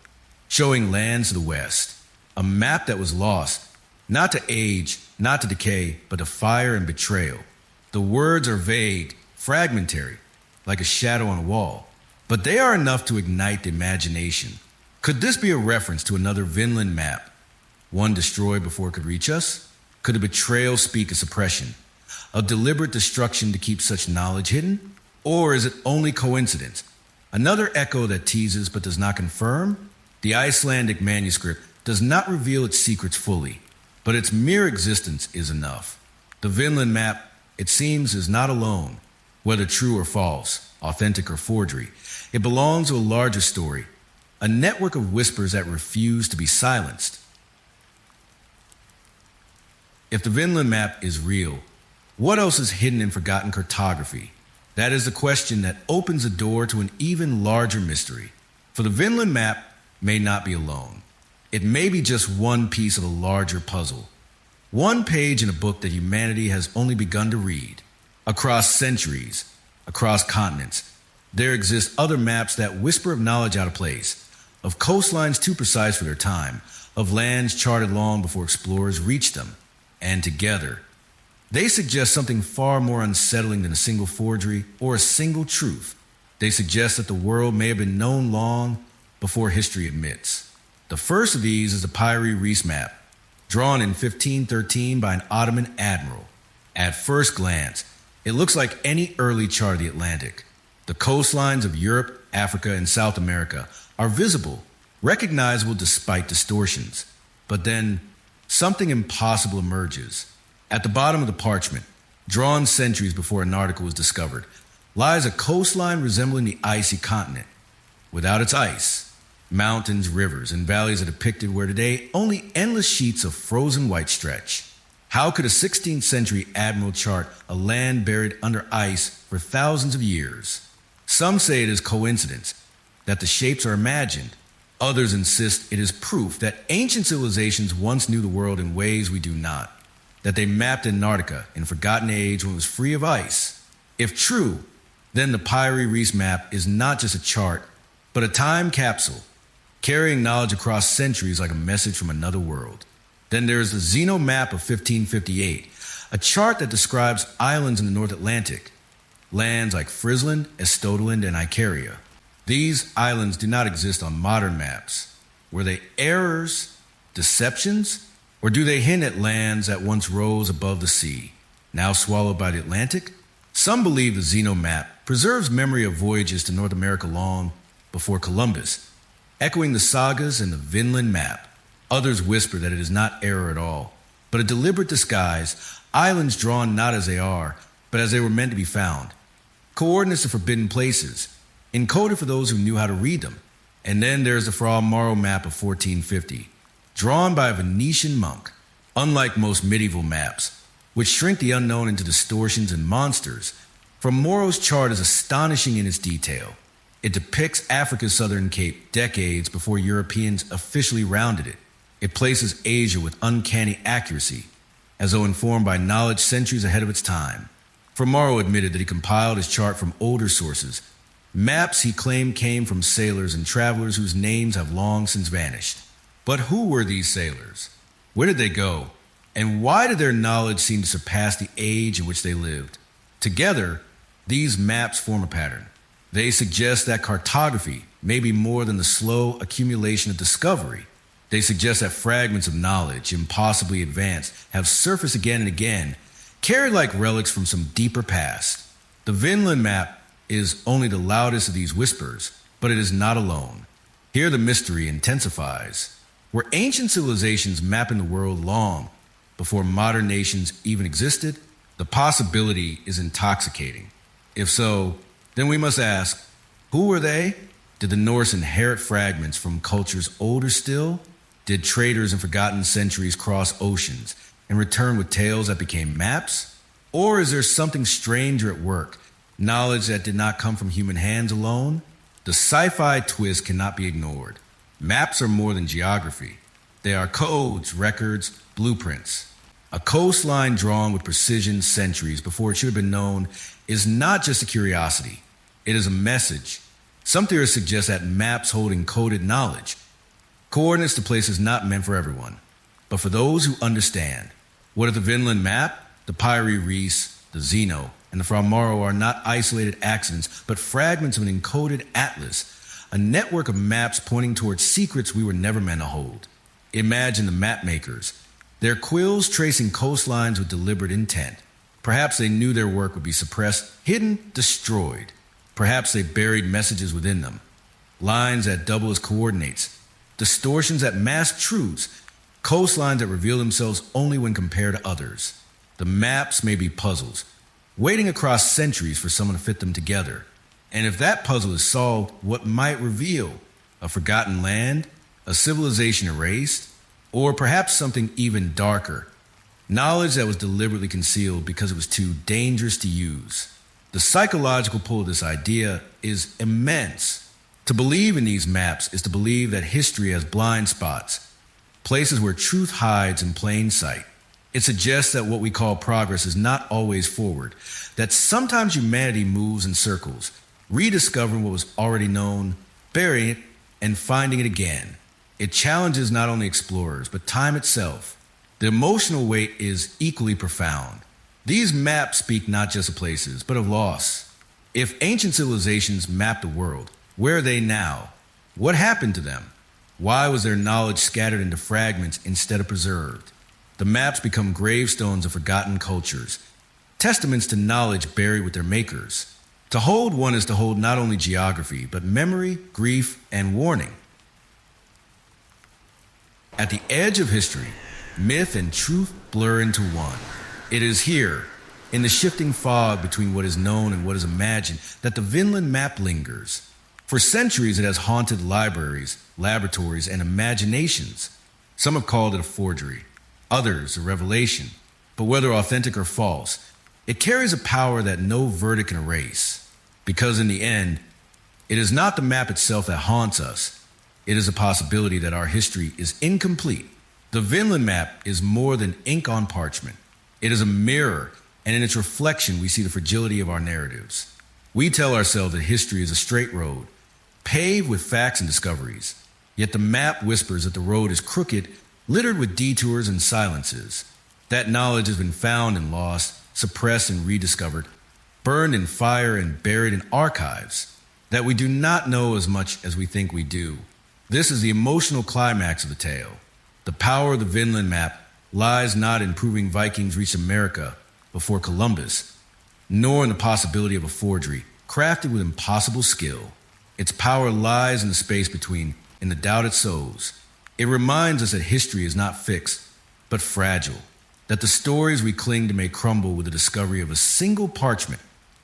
showing lands to the west, a map that was lost, not to age, not to decay, but to fire and betrayal. The words are vague, fragmentary, like a shadow on a wall, but they are enough to ignite the imagination. Could this be a reference to another Vinland Map, one destroyed before it could reach us? Could a betrayal speak of suppression, of deliberate destruction to keep such knowledge hidden? Or is it only coincidence, another echo that teases but does not confirm? The Icelandic manuscript does not reveal its secrets fully, but its mere existence is enough. The Vinland Map, it seems, is not alone, whether true or false, authentic or forgery. It belongs to a larger story, a network of whispers that refuse to be silenced. If the Vinland Map is real, what else is hidden in forgotten cartography? That is the question that opens the door to an even larger mystery. For the Vinland Map may not be alone. It may be just one piece of a larger puzzle. One page in a book that humanity has only begun to read. Across centuries, across continents, there exist other maps that whisper of knowledge out of place, of coastlines too precise for their time, of lands charted long before explorers reached them. And together, they suggest something far more unsettling than a single forgery or a single truth. They suggest that the world may have been known long before history admits. The first of these is the Pyre Reis map, drawn in 1513 by an Ottoman admiral. At first glance, it looks like any early chart of the Atlantic. The coastlines of Europe, Africa, and South America are visible, recognizable despite distortions. But then, something impossible emerges. At the bottom of the parchment, drawn centuries before Antarctica was discovered, lies a coastline resembling the icy continent. Without its ice, mountains, rivers, and valleys are depicted where today only endless sheets of frozen white stretch. How could a 16th century admiral chart a land buried under ice for thousands of years? Some say it is coincidence, that the shapes are imagined. Others insist it is proof that ancient civilizations once knew the world in ways we do not, that they mapped Antarctica in a forgotten age when it was free of ice. If true, then the Pyre Reis map is not just a chart, but a time capsule, carrying knowledge across centuries like a message from another world. Then there is the Zeno map of 1558, a chart that describes islands in the North Atlantic, lands like Friesland, Estodeland, and Icaria. These islands do not exist on modern maps. Were they errors, deceptions, or do they hint at lands that once rose above the sea, now swallowed by the Atlantic? Some believe the Zeno map preserves memory of voyages to North America long before Columbus, echoing the sagas in the Vinland Map. Others whisper that it is not error at all, but a deliberate disguise, islands drawn not as they are, but as they were meant to be found. Coordinates of forbidden places, encoded for those who knew how to read them. And then there's the Fra Mauro map of 1450, drawn by a Venetian monk. Unlike most medieval maps, which shrink the unknown into distortions and monsters, Fra Mauro's chart is astonishing in its detail. It depicts Africa's southern cape decades before Europeans officially rounded it. It places Asia with uncanny accuracy, as though informed by knowledge centuries ahead of its time. Fra Mauro admitted that he compiled his chart from older sources, maps he claimed came from sailors and travelers whose names have long since vanished. But who were these sailors? Where did they go? And why did their knowledge seem to surpass the age in which they lived? Together, these maps form a pattern. They suggest that cartography may be more than the slow accumulation of discovery. They suggest that fragments of knowledge, impossibly advanced, have surfaced again and again, carried like relics from some deeper past. The Vinland Map is only the loudest of these whispers, but it is not alone. Here the mystery intensifies. Were ancient civilizations mapping the world long before modern nations even existed? The possibility is intoxicating. If so, then we must ask, who were they? Did the Norse inherit fragments from cultures older still? Did traders in forgotten centuries cross oceans and return with tales that became maps? Or is there something stranger at work, knowledge that did not come from human hands alone? The sci-fi twist cannot be ignored. Maps are more than geography. They are codes, records, blueprints. A coastline drawn with precision centuries before it should have been known is not just a curiosity. It is a message. Some theorists suggest that maps hold encoded knowledge, coordinates to places not meant for everyone, but for those who understand. What if the Vinland Map, the Pyre Reis, the Zeno, and the Fra Mauro are not isolated accidents, but fragments of an encoded atlas, a network of maps pointing towards secrets we were never meant to hold? Imagine the map makers, their quills tracing coastlines with deliberate intent. Perhaps they knew their work would be suppressed, hidden, destroyed. Perhaps they buried messages within them, lines that double as coordinates, distortions that mask truths, coastlines that reveal themselves only when compared to others. The maps may be puzzles, waiting across centuries for someone to fit them together. And if that puzzle is solved, what might reveal? A forgotten land? A civilization erased? Or perhaps something even darker? Knowledge that was deliberately concealed because it was too dangerous to use. The psychological pull of this idea is immense. To believe in these maps is to believe that history has blind spots, places where truth hides in plain sight. It suggests that what we call progress is not always forward, that sometimes humanity moves in circles, rediscovering what was already known, burying it, and finding it again. It challenges not only explorers, but time itself. The emotional weight is equally profound. These maps speak not just of places, but of loss. If ancient civilizations mapped the world, where are they now? What happened to them? Why was their knowledge scattered into fragments instead of preserved? The maps become gravestones of forgotten cultures, testaments to knowledge buried with their makers. To hold one is to hold not only geography, but memory, grief, and warning. At the edge of history, myth and truth blur into one. It is here, in the shifting fog between what is known and what is imagined, that the Vinland Map lingers. For centuries, it has haunted libraries, laboratories, and imaginations. Some have called it a forgery, others a revelation. But whether authentic or false, it carries a power that no verdict can erase. Because in the end, it is not the map itself that haunts us. It is a possibility that our history is incomplete. The Vinland Map is more than ink on parchment. It is a mirror, and in its reflection, we see the fragility of our narratives. We tell ourselves that history is a straight road, paved with facts and discoveries. Yet the map whispers that the road is crooked, littered with detours and silences. That knowledge has been found and lost, suppressed and rediscovered, burned in fire and buried in archives. That we do not know as much as we think we do. This is the emotional climax of the tale. The power of the Vinland Map lies not in proving Vikings reached America before Columbus, nor in the possibility of a forgery crafted with impossible skill. Its power lies in the space between, in the doubt it sows. It reminds us that history is not fixed, but fragile, that the stories we cling to may crumble with the discovery of a single parchment,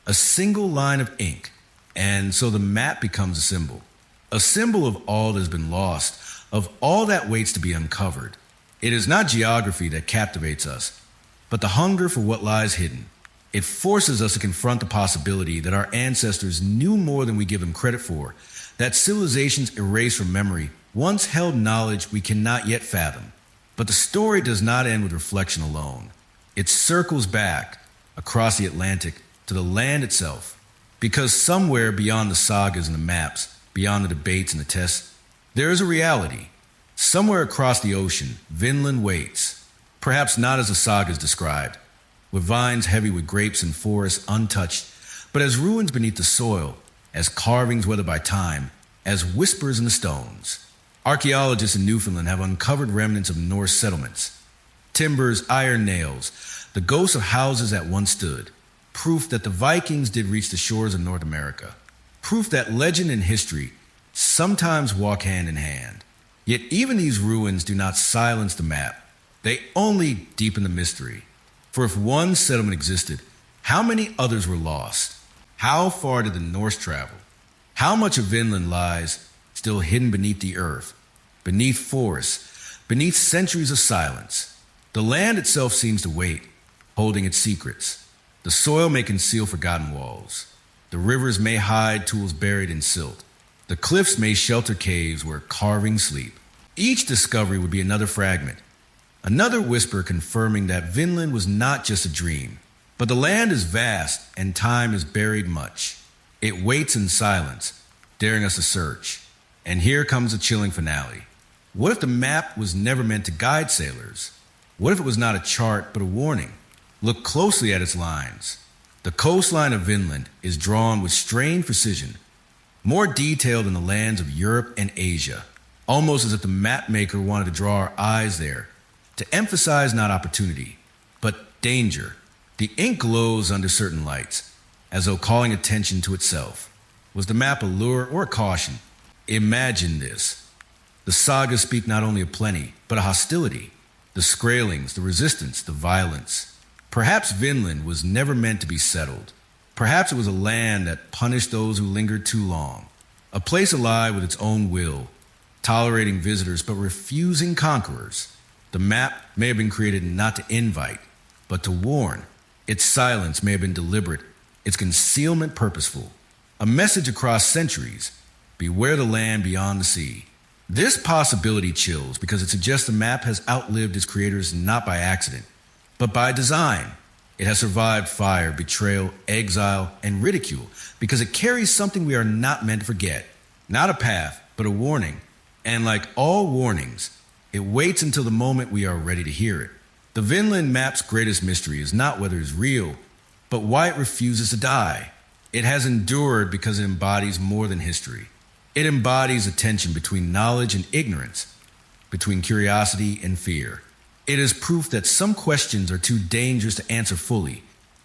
A single line of ink, and so the map becomes a symbol of all that has been lost, of all that waits to be uncovered. It is not geography that captivates us, but the hunger for what lies hidden. It forces us to confront the possibility that our ancestors knew more than we give them credit for, that civilizations erased from memory once held knowledge we cannot yet fathom. But the story does not end with reflection alone. It circles back across the Atlantic to the land itself, because somewhere beyond the sagas and the maps, beyond the debates and the tests, there is a reality. Somewhere across the ocean, Vinland waits, perhaps not as the sagas described, with vines heavy with grapes and forests untouched, but as ruins beneath the soil, as carvings weathered by time, as whispers in the stones. Archaeologists in Newfoundland have uncovered remnants of Norse settlements, timbers, iron nails, the ghosts of houses that once stood, proof that the Vikings did reach the shores of North America, proof that legend and history sometimes walk hand in hand. Yet even these ruins do not silence the map. They only deepen the mystery. For if one settlement existed, how many others were lost? How far did the Norse travel? How much of Vinland lies still hidden beneath the earth, beneath forests, beneath centuries of silence? The land itself seems to wait, holding its secrets. The soil may conceal forgotten walls. The rivers may hide tools buried in silt. The cliffs may shelter caves where carvings sleep. Each discovery would be another fragment, another whisper confirming that Vinland was not just a dream. But the land is vast and time has buried much. It waits in silence, daring us to search. And here comes a chilling finale. What if the map was never meant to guide sailors? What if it was not a chart but a warning? Look closely at its lines. The coastline of Vinland is drawn with strained precision, more detailed than the lands of Europe and Asia, almost as if the map maker wanted to draw our eyes there, to emphasize not opportunity, but danger. The ink glows under certain lights, as though calling attention to itself. Was the map a lure or a caution? Imagine this. The sagas speak not only of plenty, but of hostility, the Skraelings, the resistance, the violence. Perhaps Vinland was never meant to be settled. Perhaps it was a land that punished those who lingered too long, a place alive with its own will, tolerating visitors but refusing conquerors. The map may have been created not to invite, but to warn. Its silence may have been deliberate, its concealment purposeful. A message across centuries: beware the land beyond the sea. This possibility chills because it suggests the map has outlived its creators not by accident, but by design. It has survived fire, betrayal, exile, and ridicule because it carries something we are not meant to forget. Not a path, but a warning. And like all warnings, it waits until the moment we are ready to hear it. The Vinland Map's greatest mystery is not whether it's real, but why it refuses to die. It has endured because it embodies more than history. It embodies a tension between knowledge and ignorance, between curiosity and fear. It is proof that some questions are too dangerous to answer fully,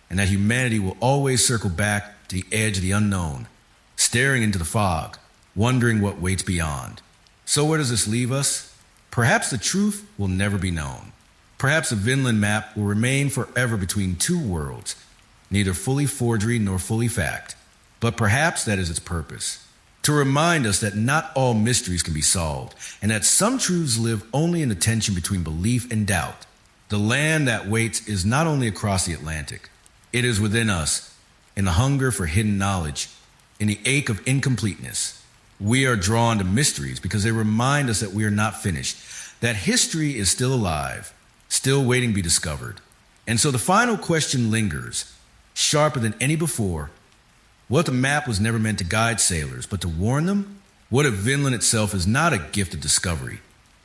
and that humanity will always circle back to the edge of the unknown, staring into the fog, wondering what waits beyond. So where does this leave us? Perhaps the truth will never be known. Perhaps the Vinland Map will remain forever between two worlds, neither fully forgery nor fully fact. But perhaps that is its purpose, to remind us that not all mysteries can be solved, and that some truths live only in the tension between belief and doubt. The land that waits is not only across the Atlantic, it is within us, in the hunger for hidden knowledge, in the ache of incompleteness. We are drawn to mysteries because they remind us that we are not finished, that history is still alive, still waiting to be discovered. And so the final question lingers, sharper than any before. What if the map was never meant to guide sailors, but to warn them? What if Vinland itself is not a gift of discovery,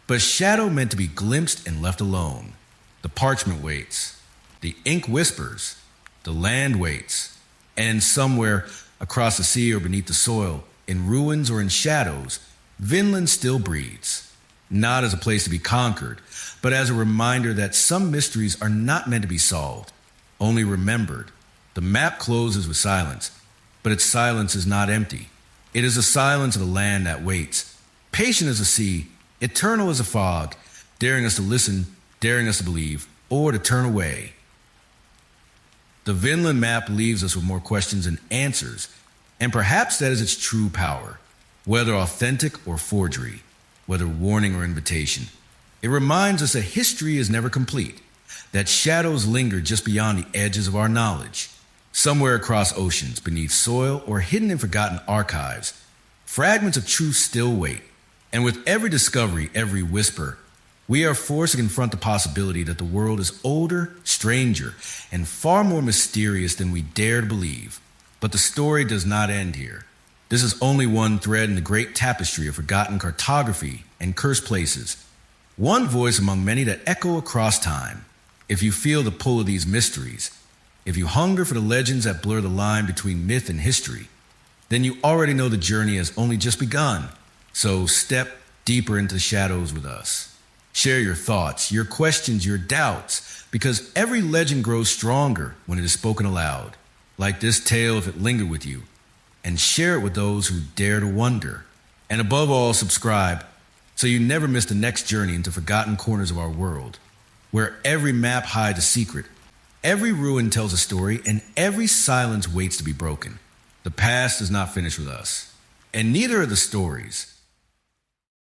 but a shadow meant to be glimpsed and left alone? The parchment waits, the ink whispers, the land waits, and somewhere across the sea or beneath the soil, in ruins or in shadows, Vinland still breathes, not as a place to be conquered, but as a reminder that some mysteries are not meant to be solved, only remembered. The map closes with silence, but its silence is not empty. It is the silence of the land that waits, patient as a sea, eternal as a fog, daring us to listen, daring us to believe, or to turn away. The Vinland Map leaves us with more questions than answers, and perhaps that is its true power. Whether authentic or forgery, whether warning or invitation, it reminds us that history is never complete, that shadows linger just beyond the edges of our knowledge. Somewhere across oceans, beneath soil, or hidden in forgotten archives, fragments of truth still wait. And with every discovery, every whisper, we are forced to confront the possibility that the world is older, stranger, and far more mysterious than we dare to believe. But the story does not end here. This is only one thread in the great tapestry of forgotten cartography and cursed places. One voice among many that echo across time. If you feel the pull of these mysteries, if you hunger for the legends that blur the line between myth and history, then you already know the journey has only just begun. So step deeper into the shadows with us. Share your thoughts, your questions, your doubts, because every legend grows stronger when it is spoken aloud. Like this tale if it lingered with you. And share it with those who dare to wonder. And above all, subscribe so you never miss the next journey into forgotten corners of our world, where every map hides a secret, every ruin tells a story, and every silence waits to be broken. The past is not finished with us, and neither are the stories.